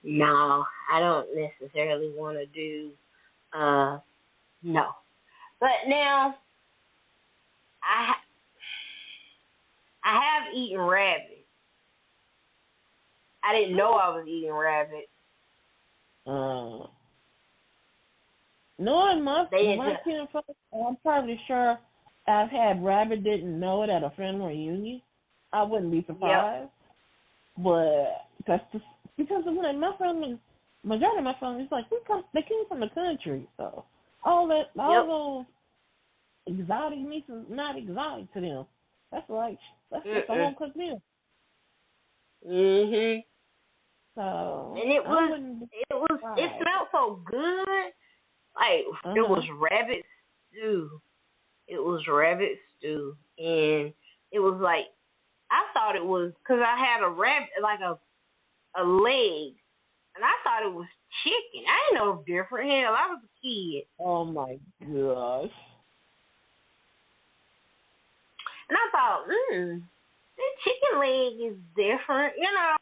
No, I don't necessarily want to do. No. But now I I have eaten rabbit. I didn't know I was eating rabbit. Uh, Knowing They didn't my kinfolk, I'm probably sure I've had rabbit, didn't know it at a family reunion. I wouldn't be Yep. surprised, but because of my family, majority of my family is like they came from the country, so Yep. all those exotic meats is not exotic to them. That's just a Mm-mm. home cooked meal. Mhm. So And it I was wouldn't be it surprised. smelled so good. Like Uh it huh. was rabbit stew. It was rabbit stew, and it was like I thought it was because I had a rabbit like a leg, and I thought it was chicken. I didn't know different. Hell, I was a kid, Oh my gosh. and I thought, the chicken leg is different,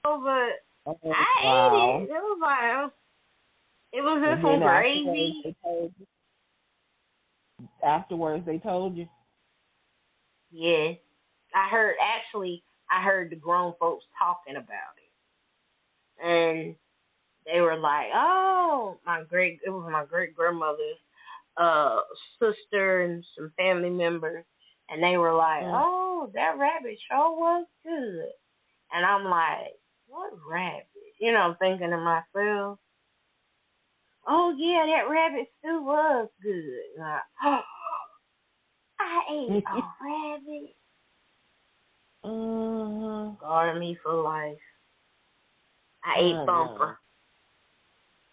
but Oh I ate wow. it. It was like it was just And some then afterwards gravy. they told you. Afterwards they told you. Yeah, I heard the grown folks talking about it, and they were like, "Oh, it was my great grandmother's sister and some family members," and they were like, Mm. "Oh, that rabbit sure was good," and I'm like, "What rabbit?" I'm thinking to myself, "Oh yeah, that rabbit stew was good." And oh, I ate a rabbit. Scarred me for life. I ate Thumper.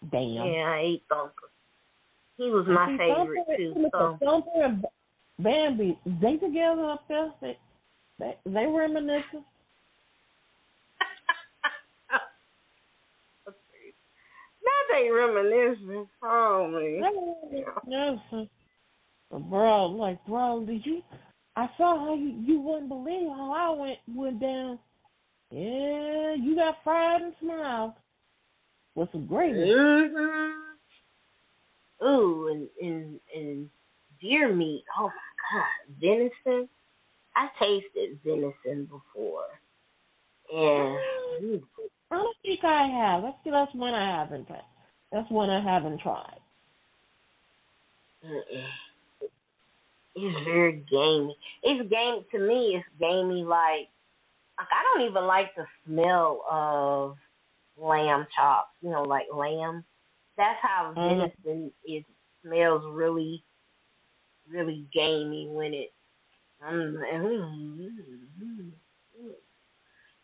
No. Damn. Yeah, I ate Thumper. He was And my see, favorite too. Thumper. Thumper and Bambi, they together up there. They reminiscing. Not they reminiscing. Oh They man. reminiscing. Bro, did you? I saw how you wouldn't believe how I went down. Yeah, you got fried and smiled with some gravy. Mhm. Ooh, and deer meat. Oh my god, venison. I tasted venison before, and I don't think I have. That's one I haven't tried. That's one I haven't tried. it's very gamey. It's game to me. It's gamey. Like I don't even like the smell of lamb chops. Like lamb. That's how venison is. Smells really, really gamey when it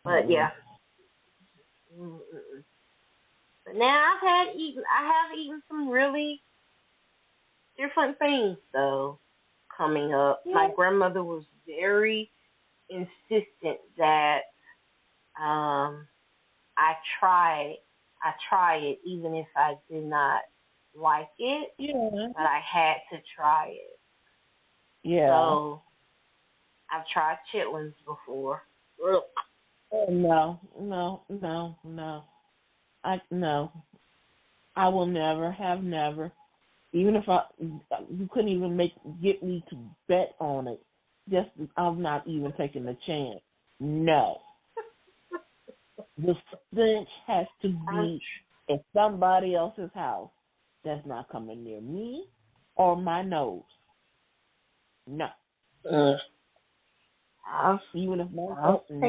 But yeah. But now I have eaten some really different things though coming up. Yeah. My grandmother was very insistent that I try it even if I did not like it, Yeah. but I had to try it. Yeah. So I've tried chitlins before. Ugh. Oh, no. I will never have never. Even if you couldn't even get me to bet on it. Just I'm not even taking the chance. No. The stench has to be in somebody else's house. That's not coming near me or my nose. No. Even if my I'll taste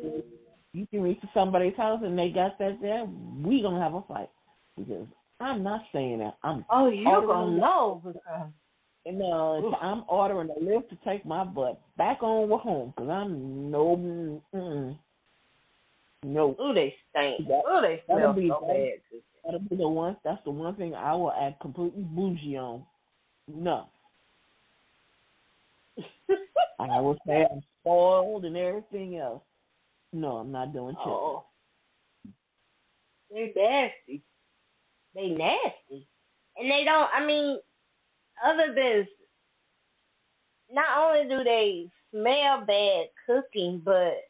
it. You can reach to somebody's house and they got that there, we gonna have a fight. Because I'm not saying that. You're gonna know because no, I'm ordering a lift to take my butt back on home because I'm no. Ooh, they stink. They smell so bad. That'll be the one. That's the one thing I will act completely bougie on. No. I will say I'm spoiled and everything else. No, I'm not doing chicken. Oh. They're nasty. They nasty. And they don't, other than, not only do they smell bad cooking, but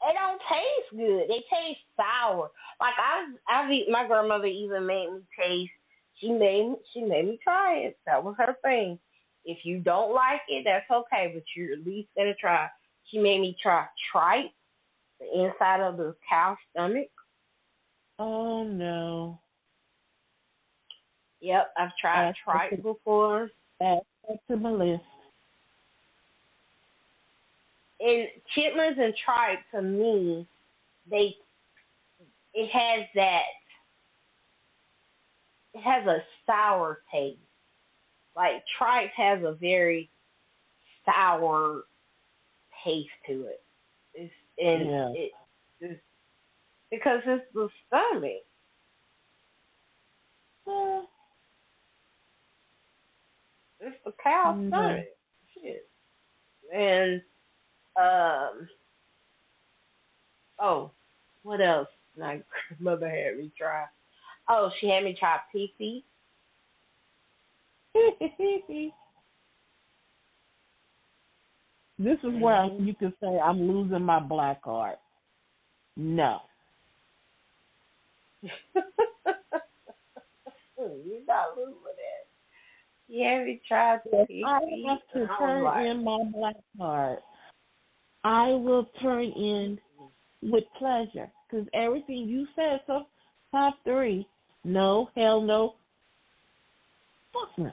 they don't taste good. They taste sour. Like my grandmother even made me taste. She made me try it. That was her thing. If you don't like it, that's okay, but you're at least gonna try. She made me try tripe, the inside of the cow's stomach. Oh no. Yep, I've tried tripe before. That's to my list. And chitlins and tripe, to me, it has a sour taste. Like tripe has a very sour taste to it. It's because it's the stomach. It's the cow's stomach. Shit. And what else? My grandmother had me try. Oh, she had me try pig feet. This is where you can say I'm losing my black card. No. You're not losing it. Yeah, we tried to pig I feet. have to turn in my black card. I will turn in with pleasure because everything you said, so top 3, no, hell no, fuck no.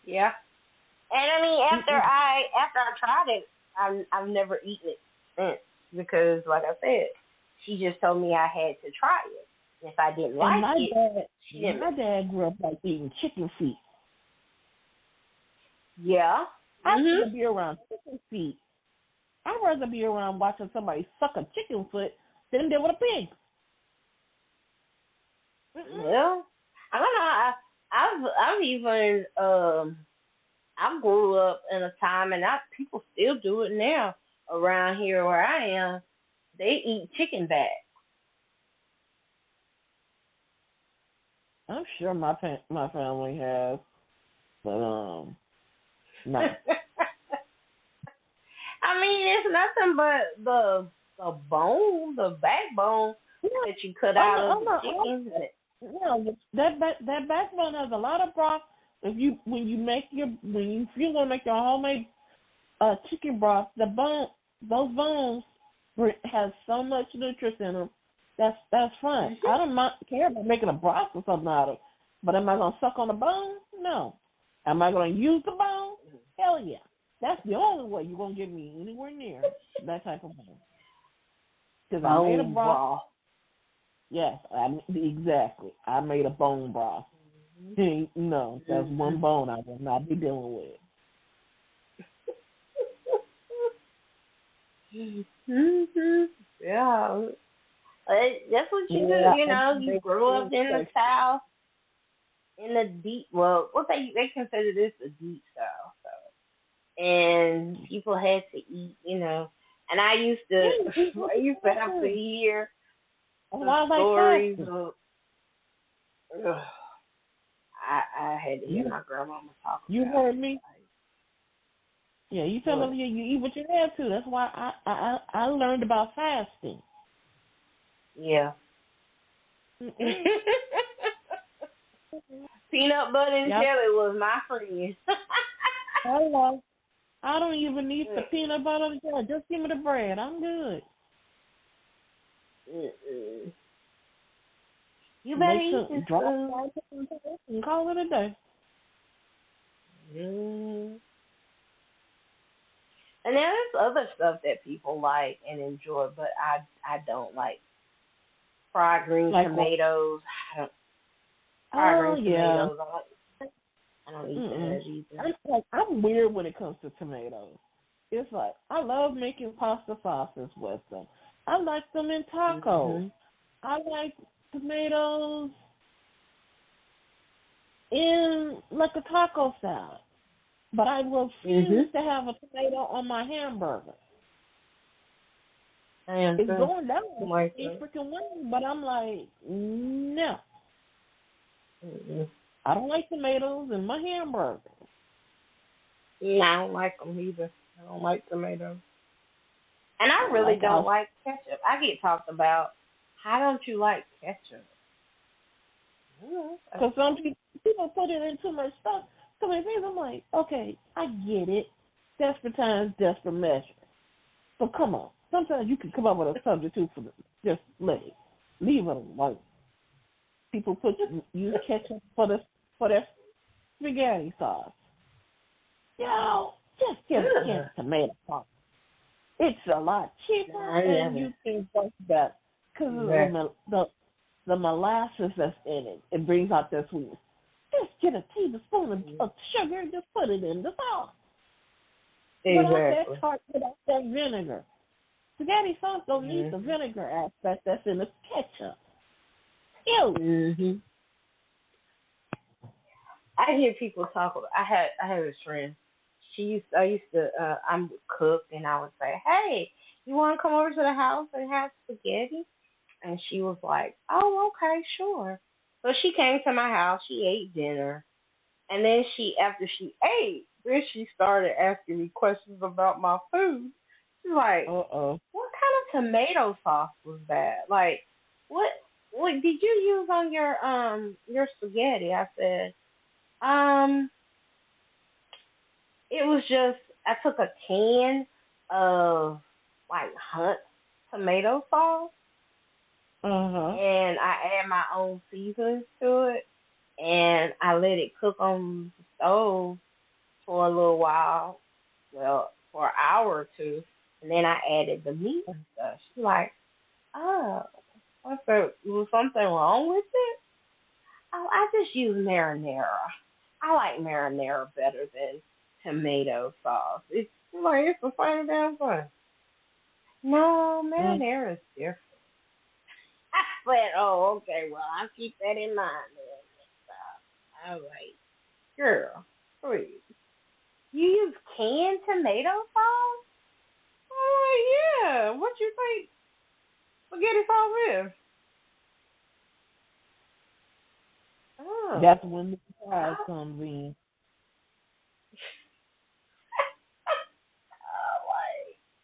Yeah. And after I tried it, I've never eaten it since because, like I said, she just told me I had to try it. If I didn't like it, my dad grew up like eating chicken feet. Yeah. I'd rather be around chicken feet. I'd rather be around watching somebody suck a chicken foot than deal with a pig. Well, I don't know. I've even I grew up in a time, and people still do it now around here where I am. They eat chicken back. I'm sure my family has, but no. It's nothing but the bone, the backbone that you cut out of the chicken. That backbone has a lot of broth. If you're gonna make your homemade chicken broth, those bones has so much nutrients in them. That's fine. I don't care about making a broth or something out of it. But am I gonna suck on the bone? No. Am I gonna use the bone? Hell yeah. That's the only way you're gonna get me anywhere near that type of bone. Because I made a broth. Yes, exactly. I made a bone broth. No, that's one bone I will not be dealing with. Yeah. That's what you do, you know. You grew up in the South, in the deep. Well, what they consider this a deep South, so. And people had to eat, you know. And I used to have to hear the stories of. I had to hear my grandmama talk. You heard me. Yeah, you tell them you eat what you have to. That's why I learned about fasting. Yeah. Peanut butter and jelly was my friend. Hello. I don't even need the peanut butter and jelly. Just give me the bread. I'm good. You better eat this food. And call it a day. And there's other stuff that people like and enjoy, but I don't like fried green tomatoes. Tomatoes. I don't eat that either. I'm weird when it comes to tomatoes. It's like I love making pasta sauces with them. I like them in tacos. I like tomatoes in like a taco salad. But I refuse to have a tomato on my hamburger. It's going down in freaking wing, but I'm like, no. I don't like tomatoes in my hamburger. Yeah, I don't like them either. I don't like tomatoes. And I really don't like ketchup. I get talked about, how don't you like ketchup? Because some people put it in too much stuff. So many things, I'm like, okay, I get it. Desperate times, desperate measures. But come on. Sometimes you can come up with a substitute for just leave it alone. People use ketchup for their spaghetti sauce. Just get tomato sauce. It's a lot cheaper and you can taste better because of the molasses that's in it. It brings out that sweetness. Just get a tablespoon of sugar and just put it in the sauce. Without that tart, without that vinegar. Spaghetti sauce don't need the vinegar aspect that's in the ketchup. Ew. I hear people talk about. I had a friend. I used to. I'm cook, and I would say, "Hey, you want to come over to the house and have spaghetti?" And she was like, "Oh, okay, sure." So she came to my house. She ate dinner, and then after she ate, then she started asking me questions about my food. She's like, "What kind of tomato sauce was that? Like, what did you use on your spaghetti?" I said, it was just I took a can of like Hunt tomato sauce. And I add my own seasonings to it, and I let it cook on the stove for a little while, for an hour or two, and then I added the meat and stuff. She's like, "Oh, was something wrong with it?" "Oh, I just use marinara. I like marinara better than tomato sauce. It's the same damn thing." "No, marinara is different." I said, "Oh, okay, well, I'll keep that in mind then." I was like, "Girl, please. You use canned tomato sauce?" "Oh, yeah. What you think spaghetti sauce is?" Oh. That's when the surprise comes in.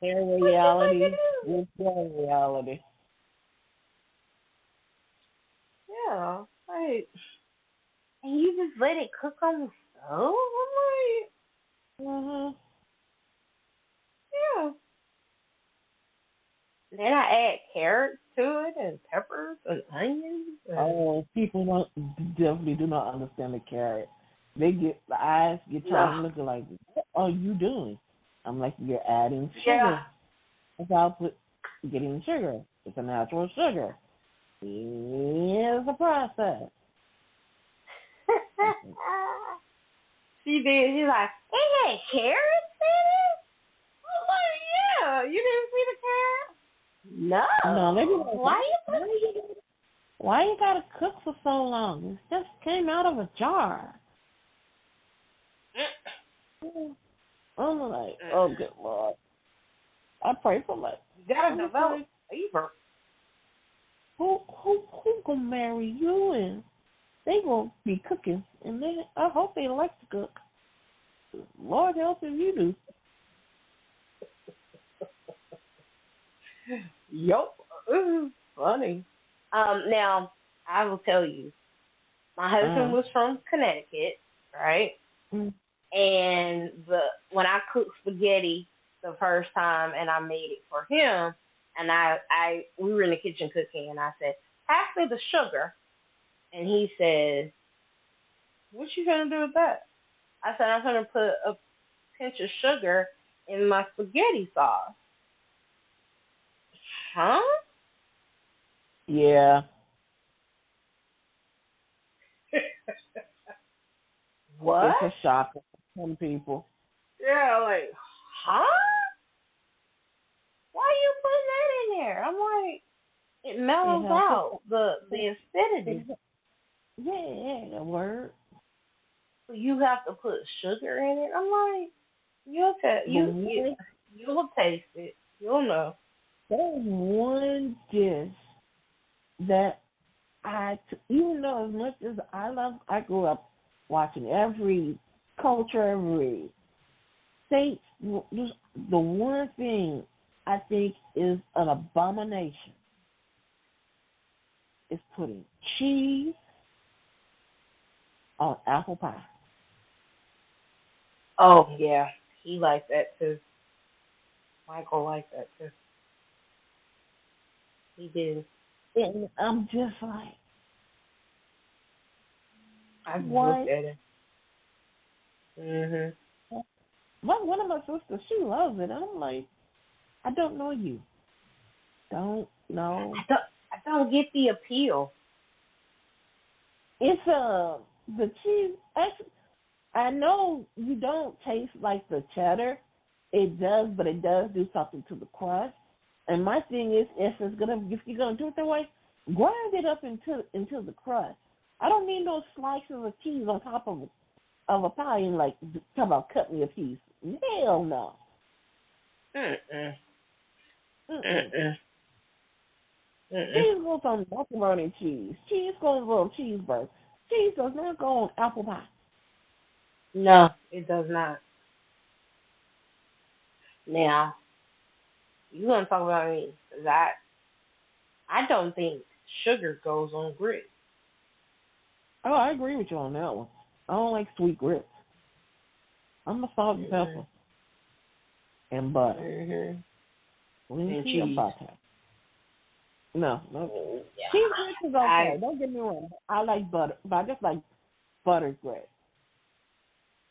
Their reality is their reality. Yeah, like, and you just let it cook on the stove? I'm like, yeah. Then I add carrots to it and peppers and onions. People definitely do not understand the carrot. The eyes get trying to look like, what are you doing? I'm like, you're adding sugar without getting sugar. It's a natural sugar. It's a process. She did. She's like, it had carrots in it? I'm like, yeah. You didn't see the carrots? No. No, they be like, Why you gotta cook for so long? It just came out of a jar. I'm like, oh good Lord. I pray for my. You gotta develop favor. Who gonna marry you and they gonna be cooking and then I hope they like to cook. Lord help if you do. Yup. Funny. Now I will tell you, my husband was from Connecticut, right? Mm. And when I cooked spaghetti the first time and I made it for him, and we were in the kitchen cooking, and I said, pass me the sugar. And he said, what you gonna do with that? I said, I'm gonna put a pinch of sugar in my spaghetti sauce. Huh? Yeah. What? It's a shock for some people. Yeah, like, huh? Why are you putting that in there? I'm like, it mellows out the acidity. Yeah, word. So you have to put sugar in it. I'm like, you'll taste it. You'll know. There's one dish that even though as much as I grew up watching every culture, every state, the one thing I think is an abomination is putting cheese on apple pie. Oh, yeah. He liked that, too. Michael liked that, too. He did. And I'm just like, I looked at him. One of my sisters, she loves it. I'm like, I don't know you. Don't know. I don't get the appeal. It's the cheese. Actually, I know you don't taste like the cheddar. It does, but it does do something to the crust. And my thing is, if you're gonna do it that way, grind it up into the crust. I don't need no slices of cheese on top of a pie and like talk about cut me a piece. Hell no. Cheese goes on macaroni and cheese. Cheese goes on cheeseburger. Cheese does not go on apple pie. No, it does not. Now, you want to talk about me? Because I don't think sugar goes on grits. Oh, I agree with you on that one. I don't like sweet grits. I'm a salt and pepper and butter. And cheese. Butter. No. Yeah. Cheese grits is okay. Don't get me wrong. I like butter, but I just like butter grits.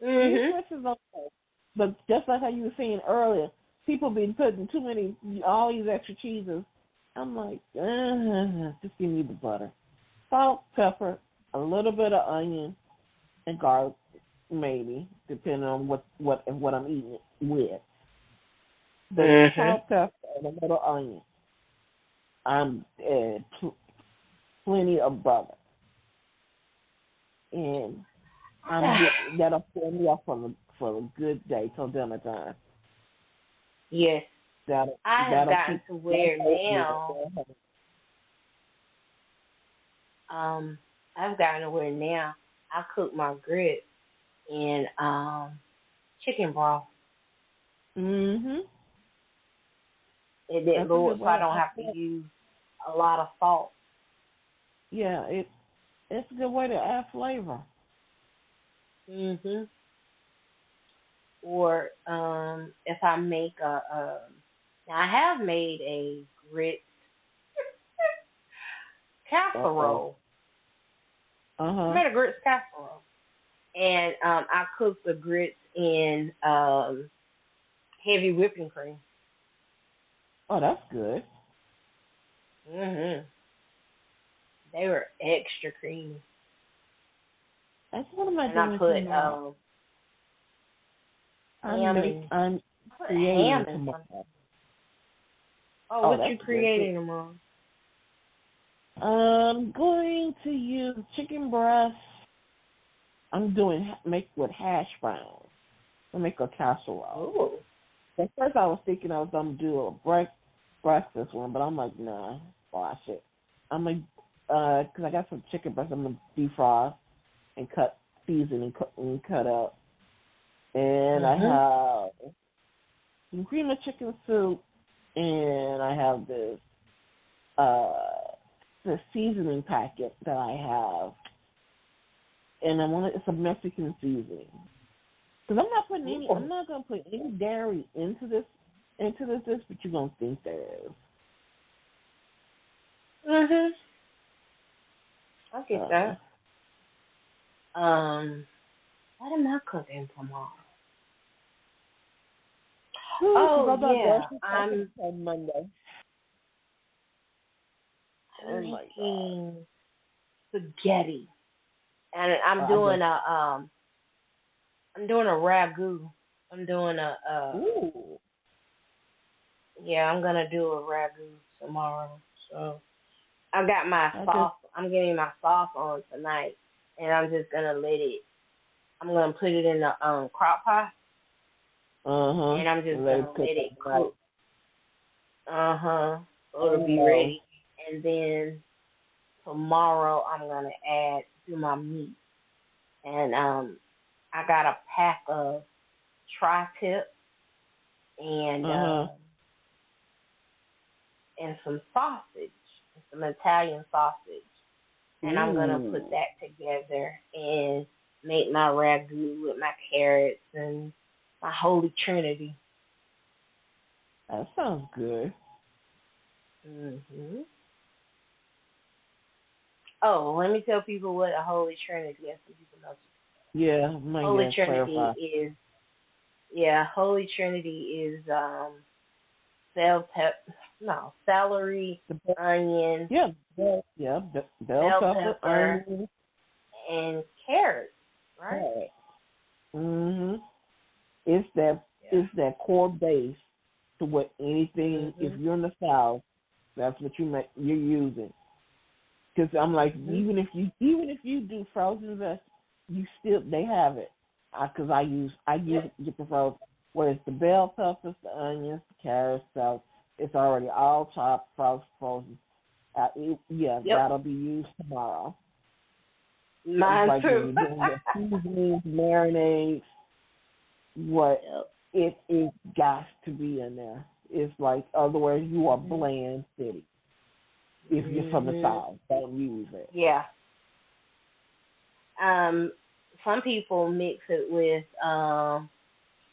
Cheese grits is okay. But just like how you were saying earlier, people been putting all these extra cheeses. I'm like, just give me the butter. Salt, pepper, a little bit of onion, and garlic, maybe, depending on what I'm eating it with. The salt, pepper, and a little onion. I'm plenty of butter, and that'll pull me up for a good day till dinner time. Yes, I have gotten to where now. I've gotten to where now I cook my grits in chicken broth. It didn't go so I don't have to use a lot of salt. Yeah, it's a good way to add flavor. Or if I make now I have made a grits casserole. I made a grits casserole, and I cooked the grits in heavy whipping cream. Oh, that's good. They were extra creamy. That's what am I And I doing put tomorrow? ham and I'm put creating ham and tomorrow. something. Oh, what you creating tomorrow? I'm going to use chicken breast. I'm doing make with hash browns. I make a casserole. Ooh. At first I was thinking I was going to do a breakfast one, but I'm like, nah, wash it. I'm like, because I got some chicken breast, I'm going to defrost and season and cut up. And I have some cream of chicken soup, and I have this the seasoning packet that I have, and it's a Mexican seasoning. Because I'm not going to put any dairy into this dish, but you're going to think there is. I get that. What am I cooking tomorrow? I'm on Monday. I'm making spaghetti, and I'm doing a ragu. I'm doing I'm gonna do a ragu tomorrow. So I got my sauce. I'm getting my sauce on tonight, and I'm just gonna I'm gonna put it in the crock pot. And I'm just gonna let it cook. So it'll be ready. And then tomorrow I'm gonna do my meat. And I got a pack of tri-tip and some sausage, some Italian sausage. And I'm gonna put that together and make my ragu with my carrots and my Holy Trinity. That sounds good. Oh, let me tell people what a Holy Trinity is so people know. Yeah, Holy Trinity is Holy Trinity is celery, onion, bell pepper, onion, and carrots, right? It's that core base to what anything. If you're in the South, that's what you're using. Because I'm like, even if you do frozen vegetables, they have it. Because I use get the frozen. Where it's the bell peppers, the onions, the carrots, so it's already all chopped, frozen. That'll be used tomorrow. Mine too. The seasonings, marinades, it got to be in there. It's like, otherwise you are bland city. If you're from the South, don't use it. Yeah. Some people mix it with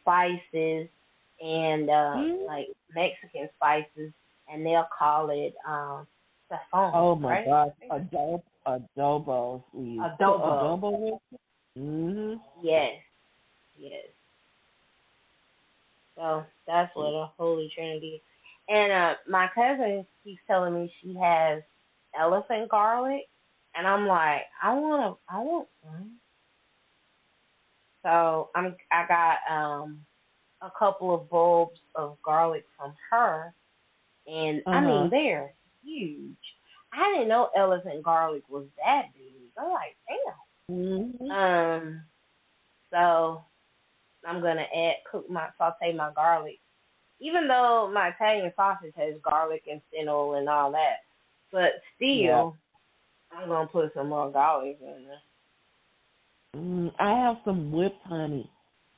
spices and like Mexican spices, and they'll call it sazon. Oh my God, adobo. Adobo with it? Yes. So that's what a Holy Trinity is. And my cousin keeps telling me she has elephant garlic, and I'm like, I want some. So I got a couple of bulbs of garlic from her, and I mean they're huge. I didn't know elephant garlic was that big. I'm like, damn. So I'm gonna saute my garlic, even though my Italian sausage has garlic and fennel and all that, but still, I'm gonna put some more garlic in there. I have some whipped honey.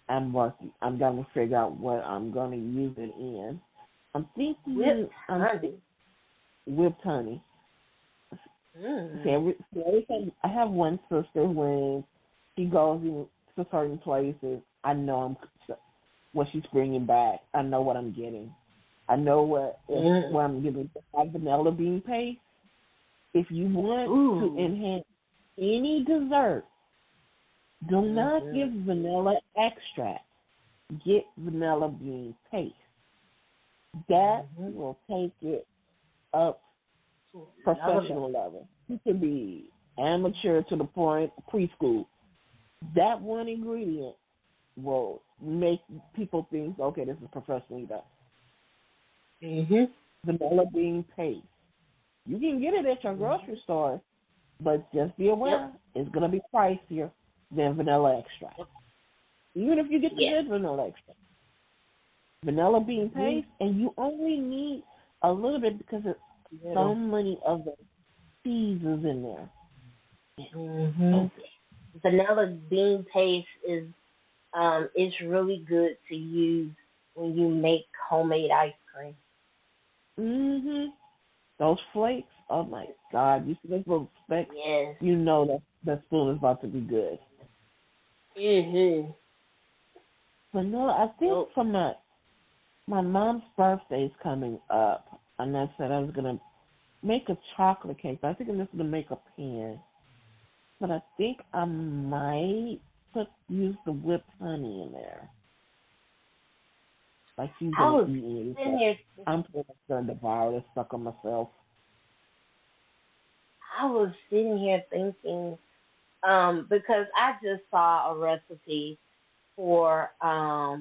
I'm gonna figure out what I'm gonna use it in. I'm thinking whipped honey. See, I have one sister when she goes to certain places. I know what she's bringing back. I know what I'm getting. I know what I'm getting. Vanilla bean paste. If you want to enhance any dessert, do not give vanilla extract. Get vanilla bean paste. That will take it up professional level. You can be amateur to the point preschool. That one ingredient will make people think, okay, this is professionally done. Vanilla bean paste. You can get it at your grocery store, but just be aware it's going to be pricier than vanilla extract. Even if you get the good vanilla extract. Vanilla bean paste, and you only need a little bit because it's so many of the cheeses in there. Vanilla bean paste is really good to use when you make homemade ice cream. Those flakes, oh my God! You see those little specks? Yes. You know that spoon is about to be good. Vanilla, I think for my mom's birthday is coming up, and I said I was gonna make a chocolate cake. But I think I'm just gonna make a pan. But I think I might use the whipped honey in there. Like she's gonna eat it. I'm gonna devour this sucker myself. I was sitting here thinking, because I just saw a recipe for a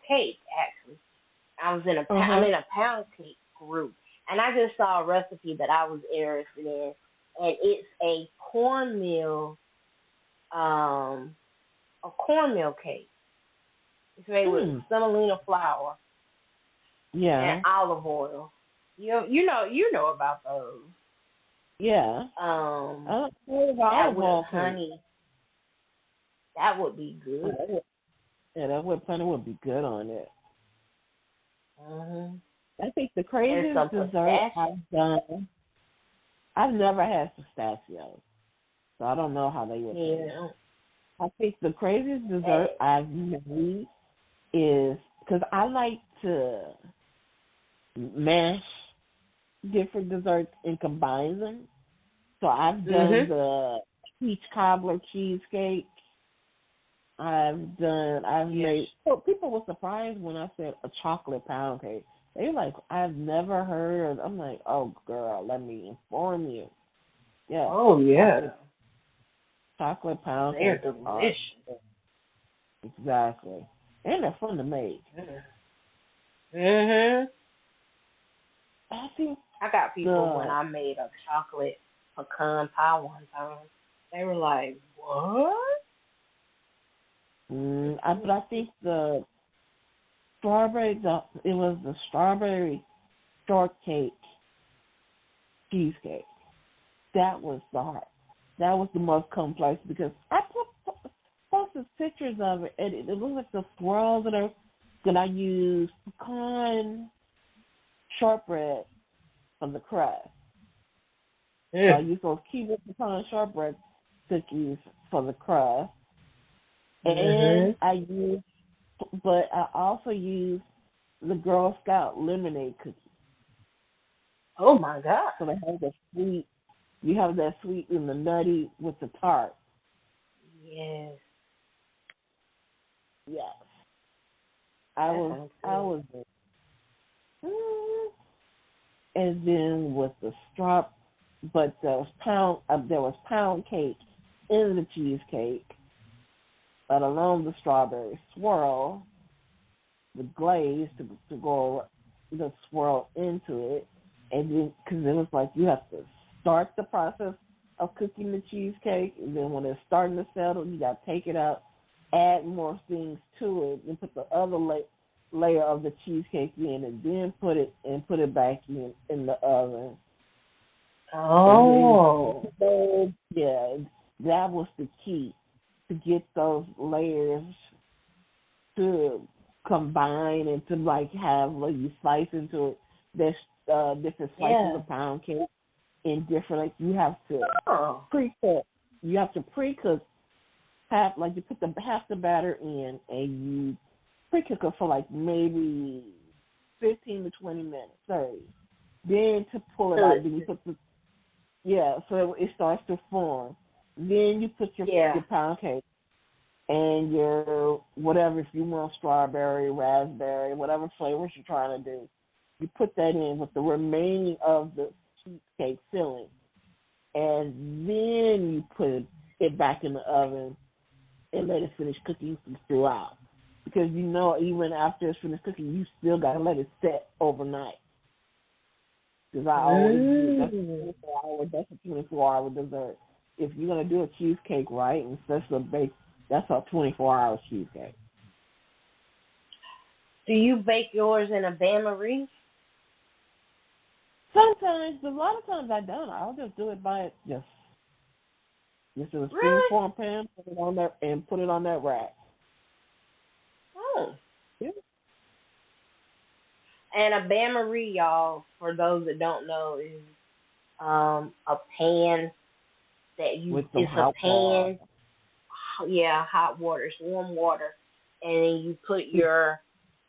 cake. Actually, I was in I'm in a pound cake group, and I just saw a recipe that I was interested in, and it's a cornmeal cake. It's made with semolina flour, and olive oil. You know about those. Yeah. That with honey. That would be good. That whipped honey would be good on it. I think the craziest dessert I've done. I've never had pistachios, so I don't know how they would taste. I think the craziest dessert I've made is because I like to mash different desserts and combine them. So I've done the peach cobbler cheesecake. I've made. So people were surprised when I said a chocolate pound cake. They were like, I've never heard. I'm like, oh girl, let me inform you. Yeah. Oh yeah. Chocolate pound cake. They're delicious. Exactly. And they're fun to make. I got people when I made a chocolate pecan pie one time. They were like, "What?" But I think the strawberry shortcake cheesecake. That was the heart. That was the most complex because I posted pictures of it, and it looked like the swirls that I used pecan shortbread for the crust. I used those Kiwi pecan shortbread cookies for the crust, and I also used the Girl Scout lemonade cookies. Oh my God! So they have the sweet. You have that sweet and the nutty with the tart. Yes. Yes. I was. And then with the straw, but there was pound cake in the cheesecake, but along the strawberry swirl, the glaze to go the swirl into it, and then because it was like you have to start the process of cooking the cheesecake, and then when it's starting to settle, you got to take it out, add more things to it, and put the other layer of the cheesecake in, and then put it back in the oven. Oh. Yeah, that was the key to get those layers to combine and to have you slice into it. There's different slices of pound cake in different. You have to pre-cook. You have to pre-cook you put half the batter in, and you pre-cook it for maybe 15 to 20 minutes, 30. Then to pull it out, then you put so it starts to form. Then you put your pound cake and your whatever, if you want strawberry, raspberry, whatever flavors you're trying to do. You put that in with the remaining of the cheesecake filling, and then you put it back in the oven and let it finish cooking throughout. Because even after it's finished cooking, you still got to let it set overnight. Because I always do. That's a 24-hour dessert. If you're going to do a cheesecake right, and especially a bake, that's a 24-hour cheesecake. Do you bake yours in a bain-marie? Sometimes, but a lot of times I don't. I'll just do it by just in a springform pan, put it on that, and put it on that rack. Oh. Yeah. And a bain-marie, y'all, for those that don't know, is a pan that you with some hot water. Yeah, hot water. It's warm water, and then you put your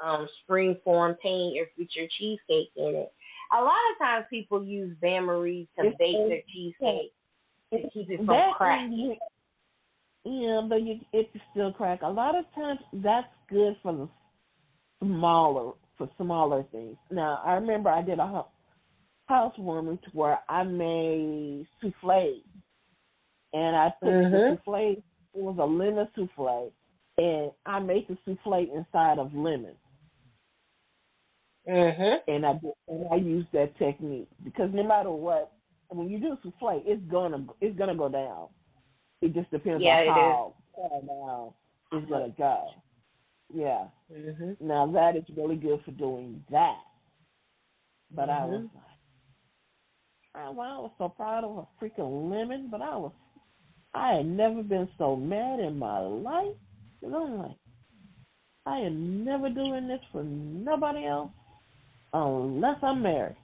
springform pan, with your cheesecake in it. A lot of times people use bain-marie to bake their cheesecake to keep it from cracking. Yeah, but it can still crack. A lot of times that's good for the smaller things. Now, I remember I did a housewarming to where I made souffle, and I put the souffle. It was a lemon souffle, and I made the souffle inside of lemon. And I used that technique because no matter what, when you do souffle, it's gonna go down. It just depends on how far down it's gonna go. Yeah. Now that is really good for doing that. But I was like, I was so proud of a freaking lemon, but I had never been so mad in my life. And I'm like, I am never doing this for nobody else unless I'm married.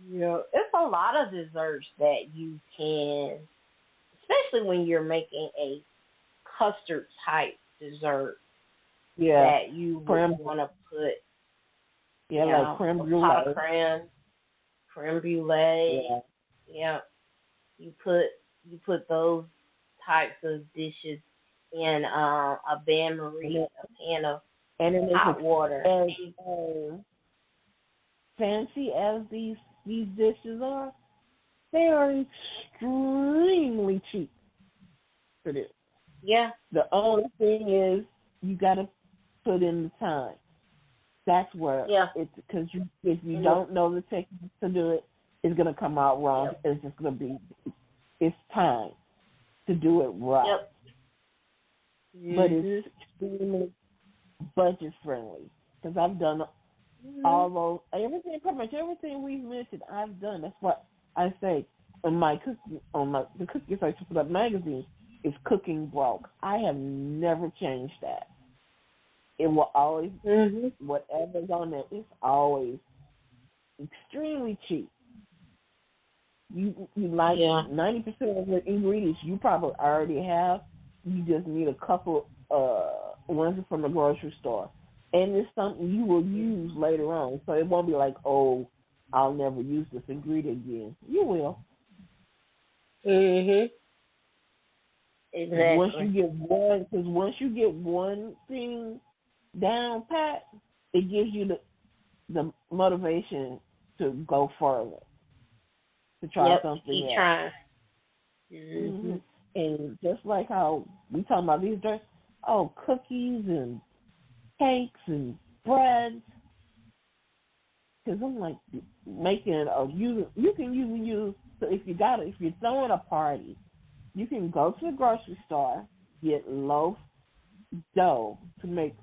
It's a lot of desserts that you can, especially when you're making a custard type dessert that you want to put. Yeah, like creme brulee. Pot of creme brulee. Yeah. You put those types of dishes in a bain-marie, a pan of hot water. And fancy as these dishes are, they are extremely cheap for this. Yeah. The only thing is you got to put in the time. That's where it's because if you don't know the technique to do it, it's going to come out wrong. It's just going to be, it's time to do it right. But it's extremely budget friendly because I've done all those, pretty much everything we've mentioned, I've done. That's what I say on the cookie search for that magazine is cooking broke. I have never changed that. It will always, whatever's on there, it's always extremely cheap. You like 90% of the ingredients you probably already have. You just need a couple ones from the grocery store. And it's something you will use later on. So it won't be like, oh, I'll never use this ingredient again. You will. Exactly. Once you get one thing down pat, it gives you the motivation to go further, to try something keep else. Trying. And just like how we talking about these desserts, cookies and cakes and breads, because I'm like making you can even use, so if you're throwing a party, you can go to the grocery store, get loaf dough to make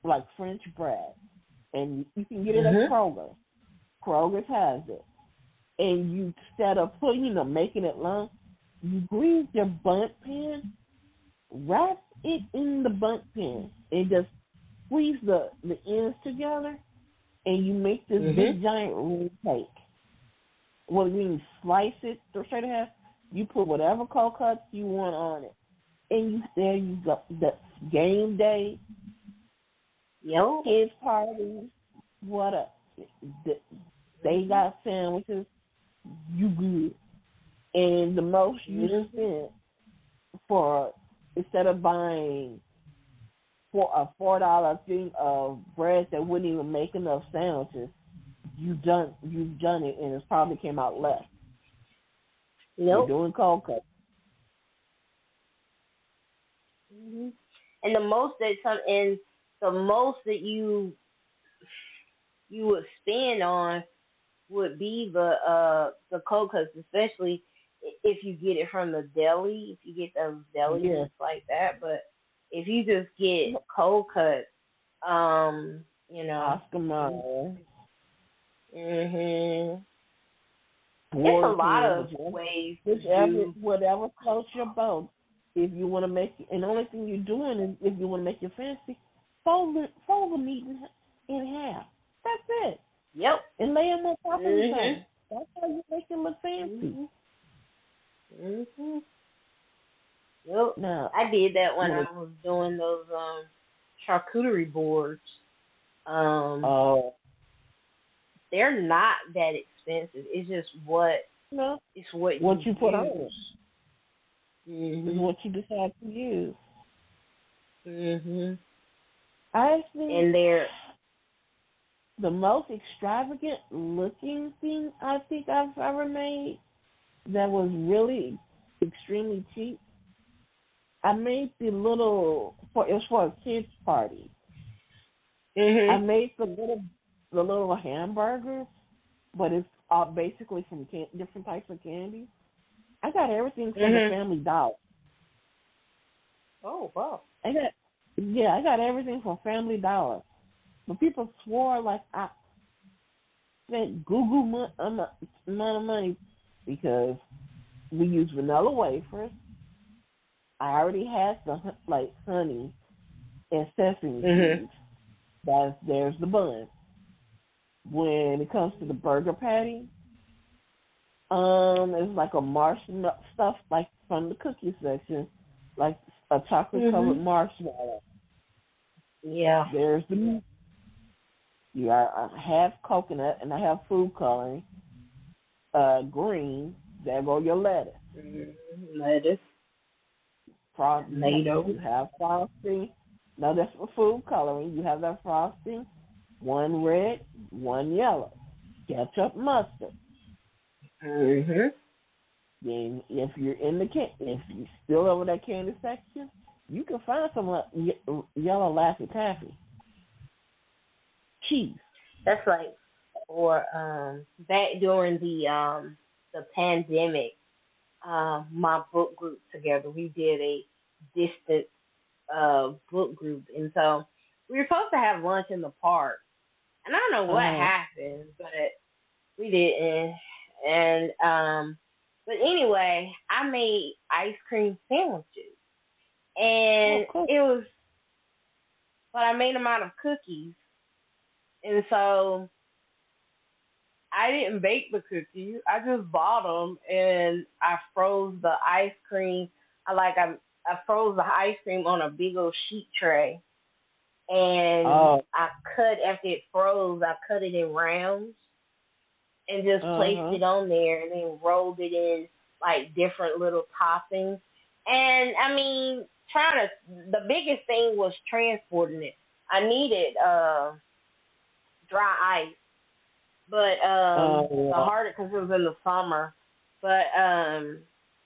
like French bread, and you can get it at Kroger. Kroger has it, and you instead of making it long, you grease your bundt pan, wrap it in the bundt pan, and just squeeze the ends together, and you make this big giant round cake. Well, you slice it straight ahead. You put whatever cold cuts you want on it, and there you go. The game day, kids parties, what up? They got sandwiches. You good? And the most you spent for, instead of buying $4 thing of bread that wouldn't even make enough sandwiches, you've done it, and it probably came out less. Nope. You're doing cold cuts. Mm-hmm. And the most that you would spend on would be the cold cuts, especially if you get it from the deli. If you get those deli meats like that, but if you just get cold cuts, Oscar Mayer. Mhm. There's a lot of ways to do whatever floats your boat. If you want to make, and the only thing you're doing is if you want to make it fancy, fold the meat in half. That's it. Yep. And lay them on top of each other. That's how you make it look fancy. Mhm. Yep. Now, I did that when I was doing those charcuterie boards. They're not that expensive. It's just what you put on it. Mm-hmm. Is what you decide to use. Mhm. I think and they're the most extravagant looking thing I think I've ever made that was really extremely cheap. I made it was for a kids party. Mhm. I made the little hamburgers, but it's basically from different types of candy. I got everything from the Family Dollar. Oh wow! I got everything from Family Dollar. But people swore like I spent Google amount of money because we use vanilla wafers. I already had the honey and sesame seeds. There's the bun. When it comes to the burger patty, it's like a marshmallow stuff like from the cookie section, like a chocolate covered marshmallow. Yeah. There's the meat. I have coconut and I have food coloring. Green. There go your lettuce. Lettuce. Tomato. You have frosting. No, that's for food coloring. You have that frosting. One red, one yellow. Ketchup, mustard. Mhm. Then if you're if you're still over that candy section, you can find some yellow Laffy Taffy. Cheese. That's like, or back during the pandemic, my book group together, we did a distant book group, and so we were supposed to have lunch in the park, and I don't know what happened, but we didn't, and but anyway, I made ice cream sandwiches, and but I made them out of cookies. And so I didn't bake the cookies. I just bought them, and I froze the ice cream. I froze the ice cream on a big old sheet tray, and after it froze, I cut it in rounds and just placed it on there, and then rolled it in like different little toppings. And I mean, the biggest thing was transporting it. I needed dry ice, but the harder because it was in the summer. But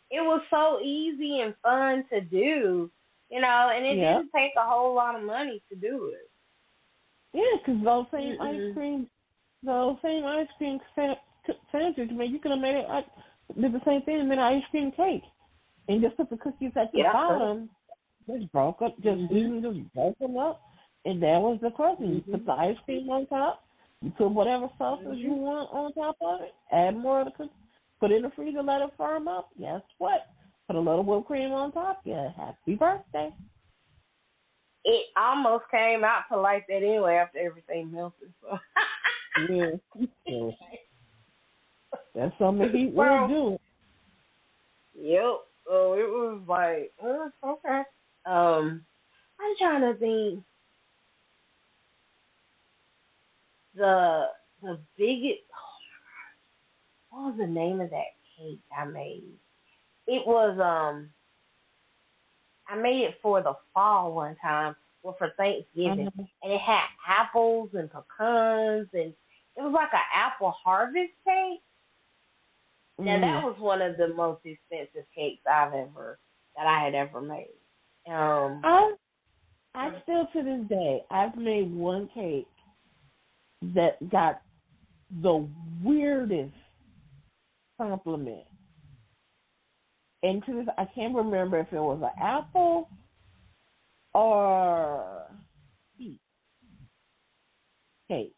it was so easy and fun to do, and it didn't take a whole lot of money to do it. Yeah, because those same ice cream sandwiches, man, you could have made it. Did the same thing and made an ice cream cake, and just put the cookies at the bottom. Just broke up, just broke them up. And that was the crust. You put the ice cream on top. You put whatever sauces you want on top of it. Add more of the cookies. Put it in the freezer, let it firm up. Guess what? Put a little whipped cream on top. Yeah, happy birthday. It almost came out to like that anyway after everything melted. So. Yeah. That's something heat will do. Yep. So it was like, okay. I'm trying to think. The biggest, what was the name of that cake I made? It was I made it for the fall one time, well, for Thanksgiving, Uh-huh. and it had apples and pecans, and it was like an apple harvest cake. Now that Mm. was one of the most expensive cakes that I had ever made. I I still to this day I've made one cake that got the weirdest compliment. And to this I can't remember if it was an apple or peach cake.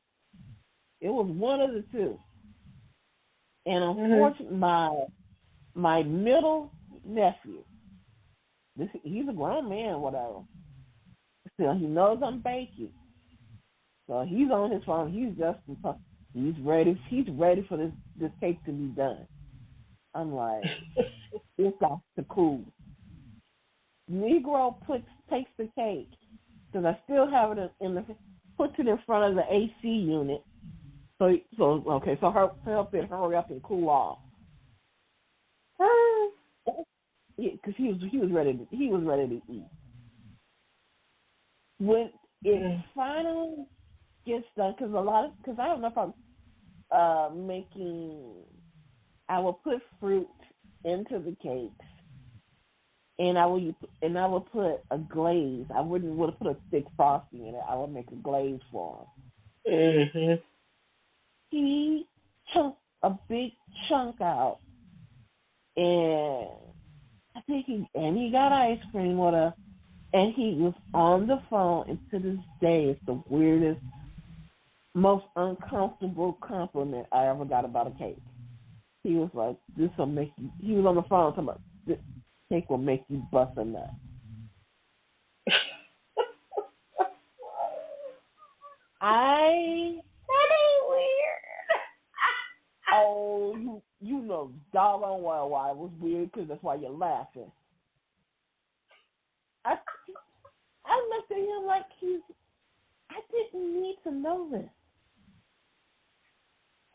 It was one of the two. And unfortunately my middle nephew, he's a grown man, whatever. Still, he knows I'm baking, so he's on his phone. He's ready. He's ready for this cake to be done. I'm like, it's got to cool. Negro takes the cake because I still have it puts it in front of the AC unit. So help it hurry up and cool off. Because he was ready to eat. When it finally gets done, because I don't know if I'm I will put fruit into the cakes, and I will put a glaze. I wouldn't want to put a thick frosting in it. I would make a glaze for him. Mm-hmm. He took a big chunk out, and I think he got ice cream with her. And he was on the phone, and to this day, it's the weirdest, most uncomfortable compliment I ever got about a cake. He was like, "This will make you." He was on the phone talking about, "This cake will make you bust a nut." That ain't weird. Oh, you know doggone well why it was weird, because that's why you're laughing. I looked at him like I didn't need to know this.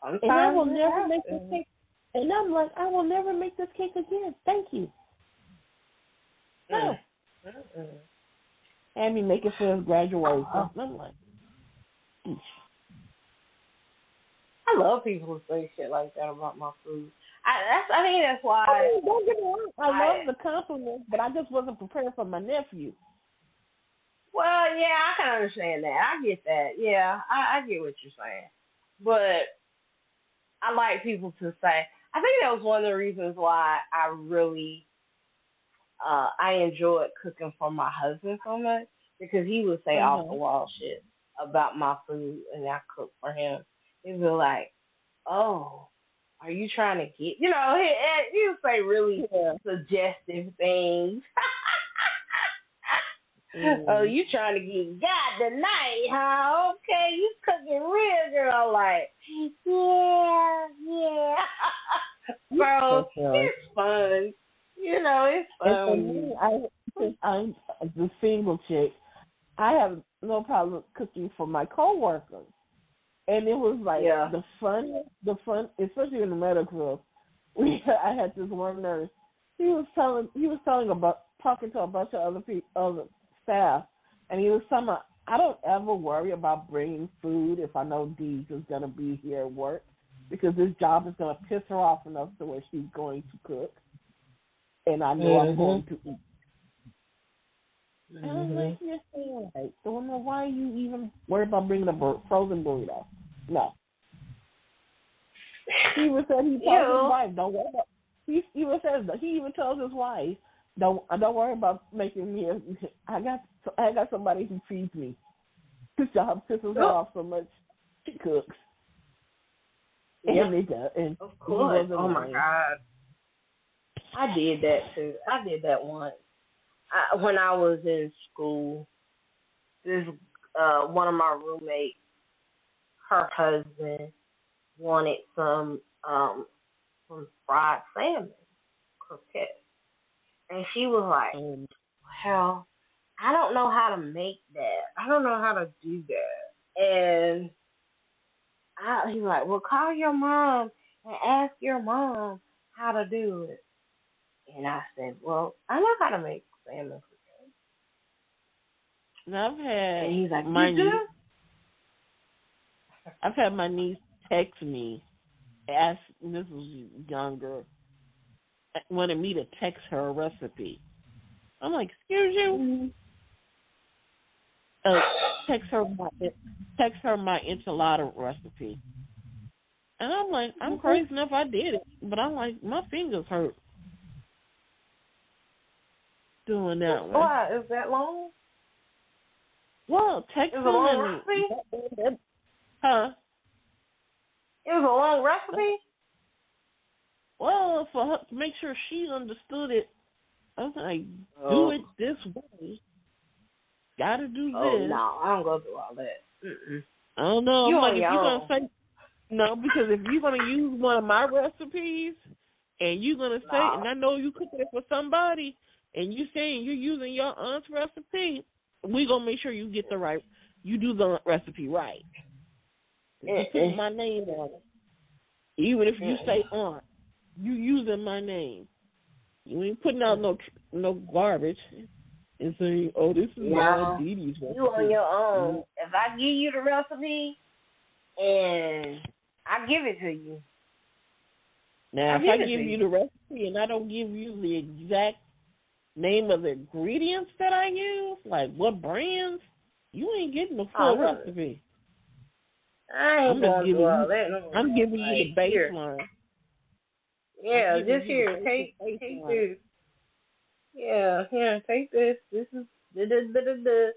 And I will never make this cake. And I'm like, I will never make this cake again. Thank you. No. And me make it for his graduation. I'm like, eesh. I love people who say shit like that about my food. I think that's why. Don't get me wrong. I love the compliment, but I just wasn't prepared for my nephew. Well, yeah, I can understand that. I get that. Yeah, I get what you're saying. But I like people to say. I think that was one of the reasons why I really I enjoyed cooking for my husband so much, because he would say off the wall shit about my food, and I cook for him. He'd be like, "Oh, are you trying to get?" He would say really suggestive things. Oh, you trying to get got tonight, huh? Okay, you cooking real good. Like, yeah. Bro, it's fun. It's fun. And for me, since I'm the single chick, I have no problem cooking for my coworkers. And it was like the fun, especially in the medical field. I had this one nurse. He was talking to a bunch of other staff, and he was telling me, I don't ever worry about bringing food if I know Dee's is going to be here at work, because this job is going to piss her off enough to where she's going to cook, and I know I'm going to eat. And I'm like, you're saying right. So why are you even worried about bringing a frozen burrito? No. He even said he told his wife, don't worry about. He even tells his wife, don't worry about making me. I got somebody who feeds me. This job pisses her off so much. She cooks. Yeah. And of course. Oh my God. I did that too. I did that once. When I was in school, this one of my roommates, her husband wanted some fried salmon croquettes, and she was like, "Well, I don't know how to make that. I don't know how to do that." And he's like, "Well, call your mom and ask your mom how to do it." And I said, "Well, I know how to make salmon croquettes." And I've had And he's like, my you do? niece. I've had my niece text me, ask. This was younger, wanted me to text her a recipe. I'm like, excuse you. Text her my enchilada recipe. And I'm like, I'm crazy enough I did it, but I'm like, my fingers hurt doing that one. Why? Is that long? Well, text Is it a long recipe? Huh? It was a long recipe? Well, for her to make sure she understood it, I was like, do it this way. Gotta do this. Oh, no, I don't go through all that. Mm-mm. I don't know. You I'm like, on if your you're own. going to say, no, because if you're going to use one of my recipes and you're going to say, and I know you cooking it for somebody, and you saying you're using your aunt's recipe, we're going to make sure you get the right, you do the recipe right. You put my name on it. Even if you say aunt, you using my name. You ain't putting out no garbage and saying, oh, this is my Didi's recipe. You on your own. If I give you the recipe and I give it to you. Now, if I give you the recipe and I don't give you the exact name of the ingredients that I use, like what brands, you ain't getting the full recipe. I ain't going through all that. I'm giving you the baseline. Yeah, just here. Take this. Yeah, take this. This is da.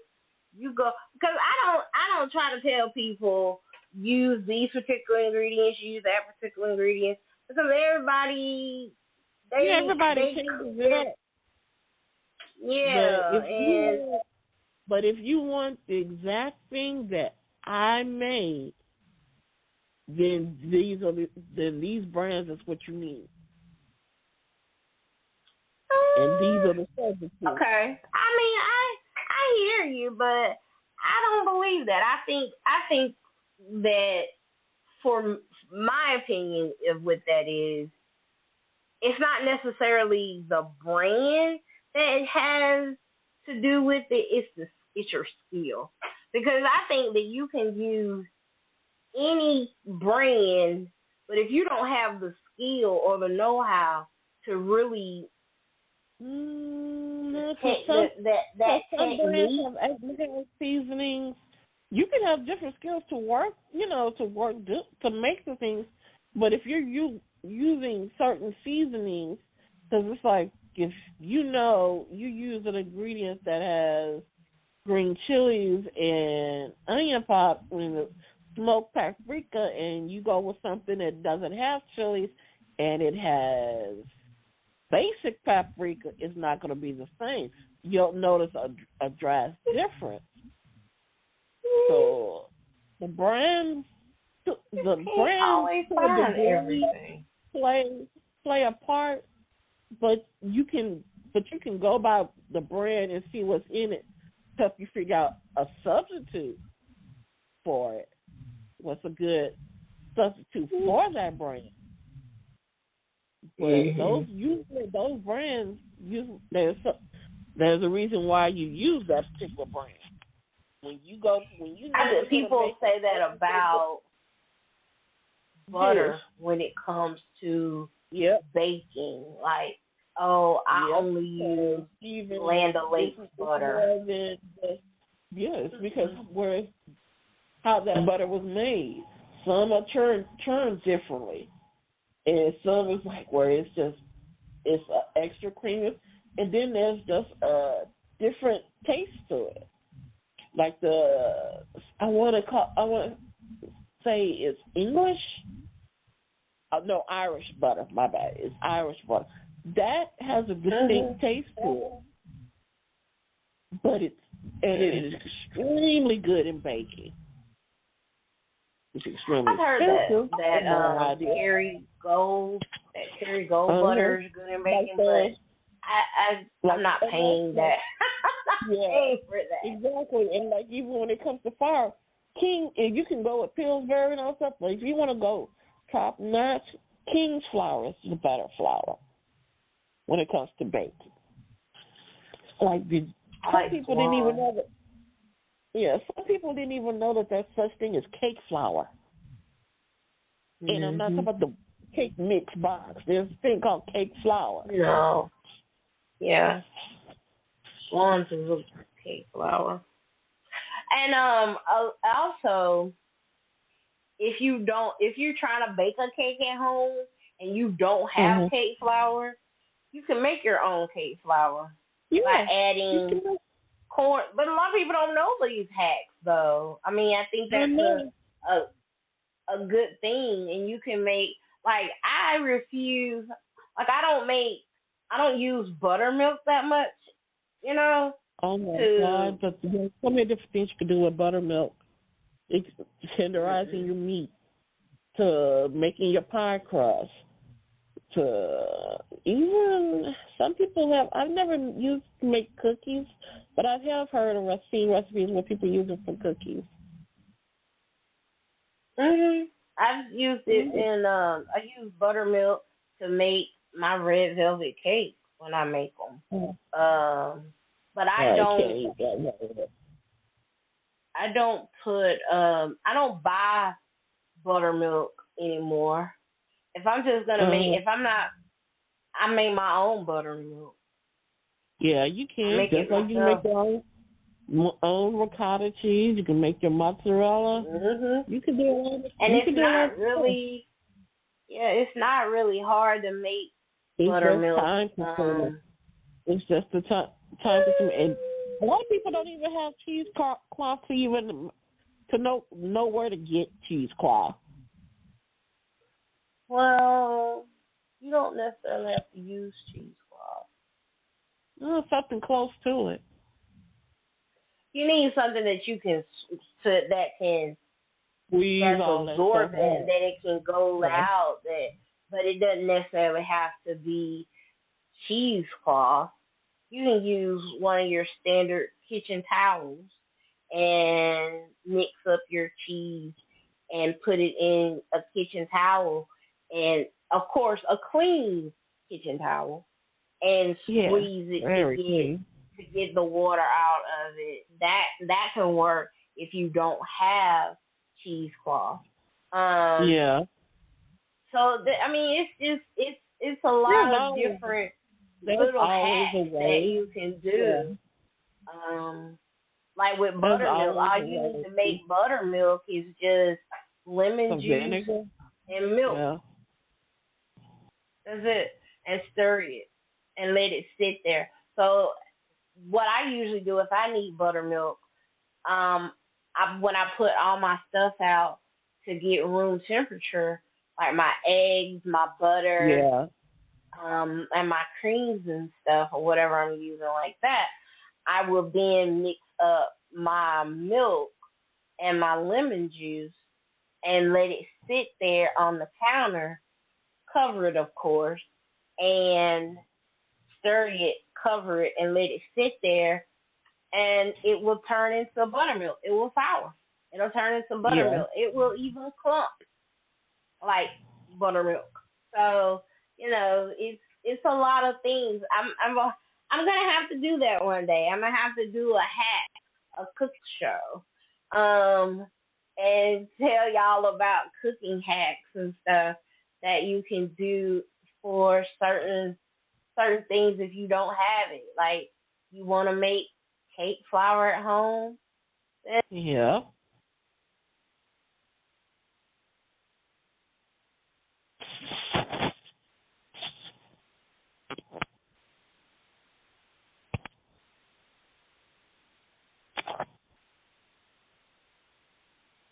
You go, because I don't try to tell people use these particular ingredients, use that particular ingredient, because everybody changes it up. Yeah, but if you want the exact thing that I made, then these brands is what you need. And these are the substitutes. Okay. I mean, I hear you, but I don't believe that. I think that, for my opinion of what that is, it's not necessarily the brand that has to do with it. It's your skill. Because I think that you can use any brand, but if you don't have the skill or the know-how to really that technique, have seasonings, you can have different skills to work to make the things. But if you're using certain seasonings, because it's like if you use an ingredient that has green chilies and onion pop and smoked paprika, and you go with something that doesn't have chilies and it has basic paprika, it's not going to be the same. You'll notice a drastic difference. So the brands play a part, but you can go by the brand and see what's in it to help you figure out a substitute for it. What's a good substitute for that brand? But those brands, there's a reason why you use that particular brand. People say that about butter when it comes to baking. Like, I only use Land O'Lakes butter. It's because how that butter was made. Some are churned differently, and some is like where it's extra creamy, and then there's just a different taste to it. Like I want to say it's English. No, Irish butter. My bad. It's Irish butter. That has a distinct taste to it, but it is extremely good in baking. It's extremely I've heard expensive. that Kerry Gold butter is good in baking, but I'm not paying that. Paying for that. Exactly, and like even when it comes to flour, and you can go with Pillsbury and all stuff, but if you want to go top notch, King's flour is the better flour when it comes to baking. Some people didn't even know that. Yeah, some people didn't even know that there's such thing as cake flour. And I'm not talking about the cake mix box. There's a thing called cake flour. No. Yeah. Swans is a cake flour. And also, if you're trying to bake a cake at home and you don't have cake flour, you can make your own cake flour by adding corn. But a lot of people don't know these hacks, though. I mean, I think that's a good thing, and you can make, like, I refuse, like, I don't use buttermilk that much, you know. Oh my God! But there's so many different things you can do with buttermilk. It's tenderizing your meat, to making your pie crust, to even some people have. I've never used to make cookies, but I have heard of seen recipes where people use it for cookies. I've used it in. I use buttermilk to make my red velvet cake when I make them. But I don't put. I don't buy buttermilk anymore. If I'm just gonna make, if I'm not, I make my own buttermilk. Yeah, you can. Just like you make your own ricotta cheese, you can make your mozzarella. You can do it. And it's not really, it's not really hard to make buttermilk. Just time consuming. It's just the time consuming. And a lot of people don't even have cheesecloth to even to know where to get cheesecloth. Well, you don't necessarily have to use cheesecloth. No, something close to it. You need something that you can that can absorb it, and that it can go out. But it doesn't necessarily have to be cheesecloth. You can use one of your standard kitchen towels and mix up your cheese and put it in a kitchen towel, and of course a clean kitchen towel, and squeeze it to get the water out of it. That can work if you don't have cheesecloth. So I mean, it's a lot of different little hacks that you can do. Like with buttermilk, all you need to make buttermilk is just lemon juice and milk. Yeah. That's it. And stir it and let it sit there. So what I usually do if I need buttermilk, when I put all my stuff out to get room temperature, like my eggs, my butter, and my creams and stuff, or whatever I'm using like that, I will then mix up my milk and my lemon juice and let it sit there on the counter, cover it, of course, and stir it, cover it, and let it sit there, and it will turn into buttermilk. It will sour. It'll turn into buttermilk. It will even clump like buttermilk. So, it's a lot of things. I'm gonna have to do that one day. I'm gonna have to do a cook show, and tell y'all about cooking hacks and stuff that you can do for certain things if you don't have it. Like, you want to make cake flour at home. Yeah.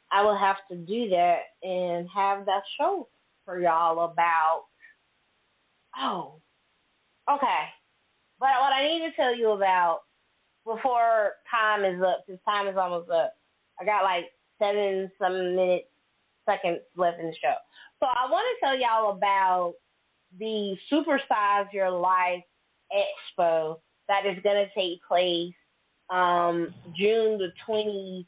I will have to do that and have that show for y'all about. Okay. But what I need to tell you about before time is up, because time is almost up. I got like 7 seconds left in the show. So I want to tell y'all about the Supersize Your Life Expo that is going to take place June the 28th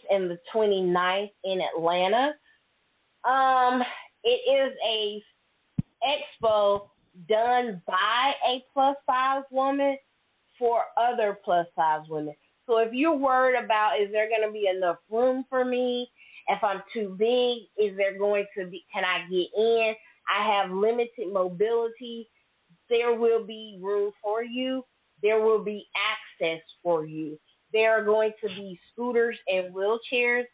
and the 29th in Atlanta. It is a expo done by a plus size woman for other plus size women. So if you're worried about, is there going to be enough room for me? If I'm too big, is there going to be, can I get in? I have limited mobility. There will be room for you. There will be access for you. There are going to be scooters and wheelchairs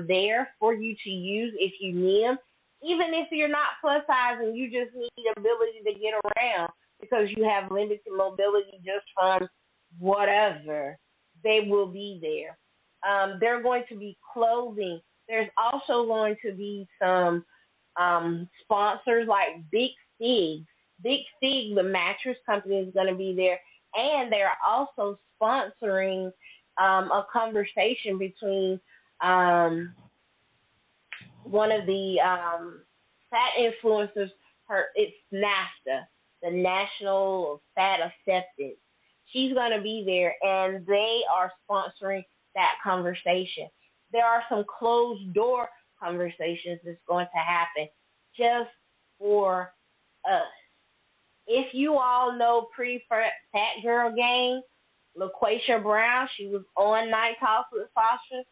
there for you to use if you need them. Even if you're not plus size and you just need the ability to get around because you have limited mobility just from whatever, they will be there. There are going to be clothing. There's also going to be some sponsors like Big Fig. Big Fig, the mattress company, is going to be there. And they're also sponsoring a conversation between one of the fat influencers. It's NAFTA, the National Fat Acceptance. She's going to be there, and they are sponsoring that conversation. There are some closed door conversations that's going to happen just for us. If you all know Pretty Fat Girl Gang, LaQuisha Brown, she was on Night Talks with Sasha.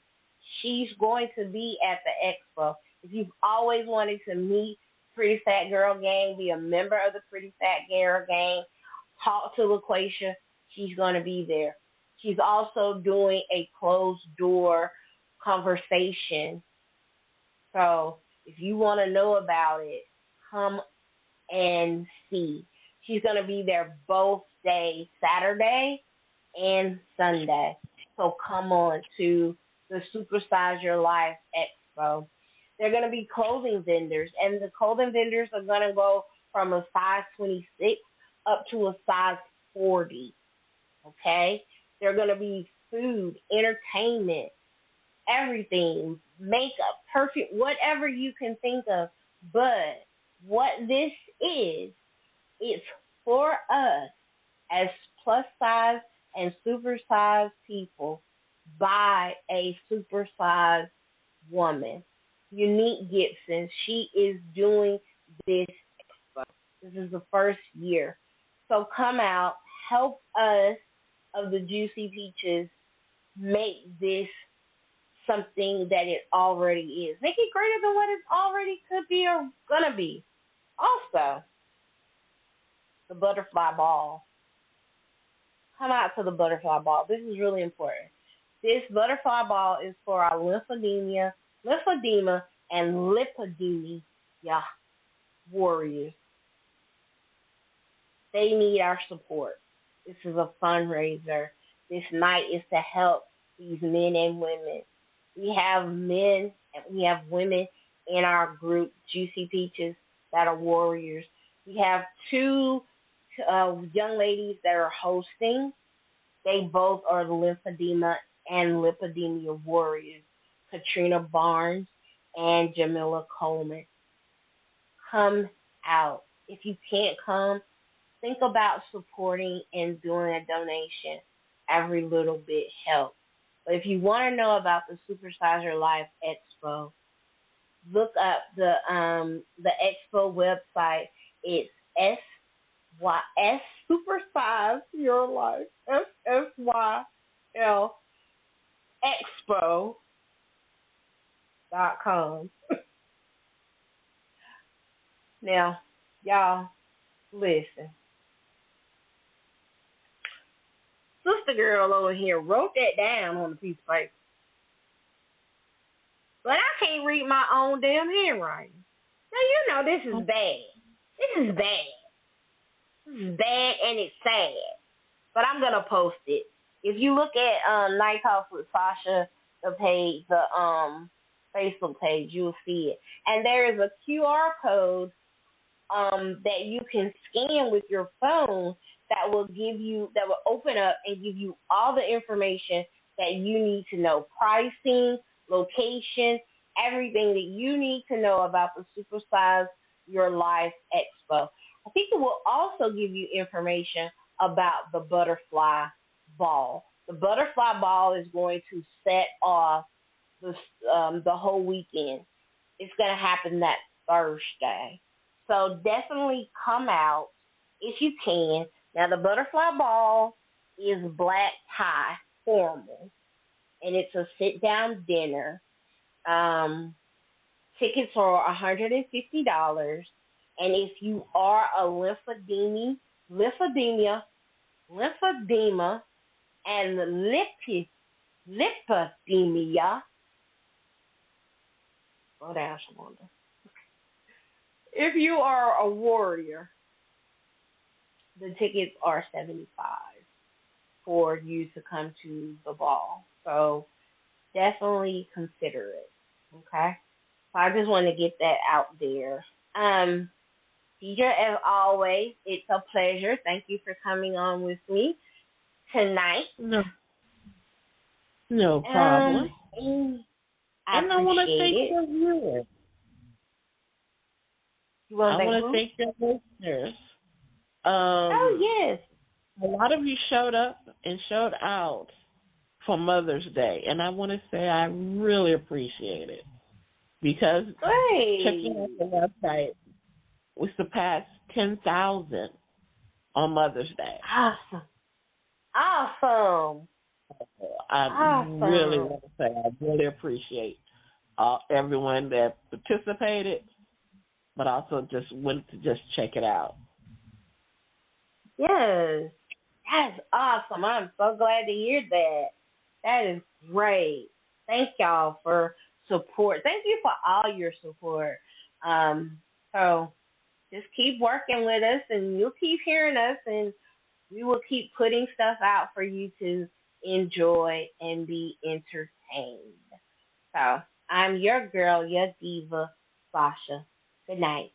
She's going to be at the expo. If you've always wanted to meet Pretty Fat Girl Gang, be a member of the Pretty Fat Girl Gang, talk to LaQuisha, she's going to be there. She's also doing a closed door conversation. So if you want to know about it, come and see. She's going to be there both days, Saturday and Sunday. So come on to the Supersize Your Life Expo. They're going to be clothing vendors, and the clothing vendors are going to go from a size 26 up to a size 40, okay? They're going to be food, entertainment, everything, makeup, perfect, whatever you can think of. But what this is, it's for us as plus size and supersized people by a supersized woman. Unique Gibson, she is doing this expo. This is the first year. So come out, help us of the Juicy Peaches make this something that it already is. Make it greater than what it already could be or gonna be. Also, the butterfly ball. Come out to the butterfly ball. This is really important. This butterfly ball is for our lymphedema, and lipidemia warriors. They need our support. This is a fundraiser. This night is to help these men and women. We have men and we have women in our group, Juicy Peaches, that are warriors. We have two young ladies that are hosting. They both are the lymphedema and lipidemia warriors, Katrina Barnes and Jamila Coleman. Come out. If you can't come, think about supporting and doing a donation. Every little bit helps. But if you want to know about the Supersize Your Life Expo, look up the expo website. It's SYS Supersize Your Life SSYL Expo.com. Now, y'all, listen. Sister girl over here wrote that down on a piece of paper. But I can't read my own damn handwriting. Now, you know this is bad. This is bad. This is bad and it's sad. But I'm going to post it. If you look at Night Talks with Sasha, the page, the Facebook page, you'll see it. And there is a QR code that you can scan with your phone that will open up and give you all the information that you need to know. Pricing, location, everything that you need to know about the Supersize Your Life Expo. I think it will also give you information about the butterfly ball. The butterfly ball is going to set off the whole weekend. It's going to happen that Thursday. So definitely come out if you can. Now, the butterfly ball is black tie. formal, and it's a sit-down dinner. Tickets are $150, and if you are a lymphedema, and lipedema, slow down, Shalonda. If you are a warrior, the tickets are $75 for you to come to the ball. So definitely consider it. Okay? So I just want to get that out there. Deidre, as always, it's a pleasure. Thank you for coming on with me tonight. No problem. I want to thank it. your viewers. I want to thank your listeners. Oh, yes. A lot of you showed up and showed out for Mother's Day, and I want to say I really appreciate it because checking out the website, we surpassed 10,000 on Mother's Day. Awesome. I really want to say I really appreciate everyone that participated, but also just went to just check it out. Yes, that's awesome. I'm so glad to hear that. That is great. Thank y'all for support. Thank you for all your support. So just keep working with us, and you'll keep hearing us, and we will keep putting stuff out for you to enjoy and be entertained. So I'm your girl, your diva, Sasha. Good night.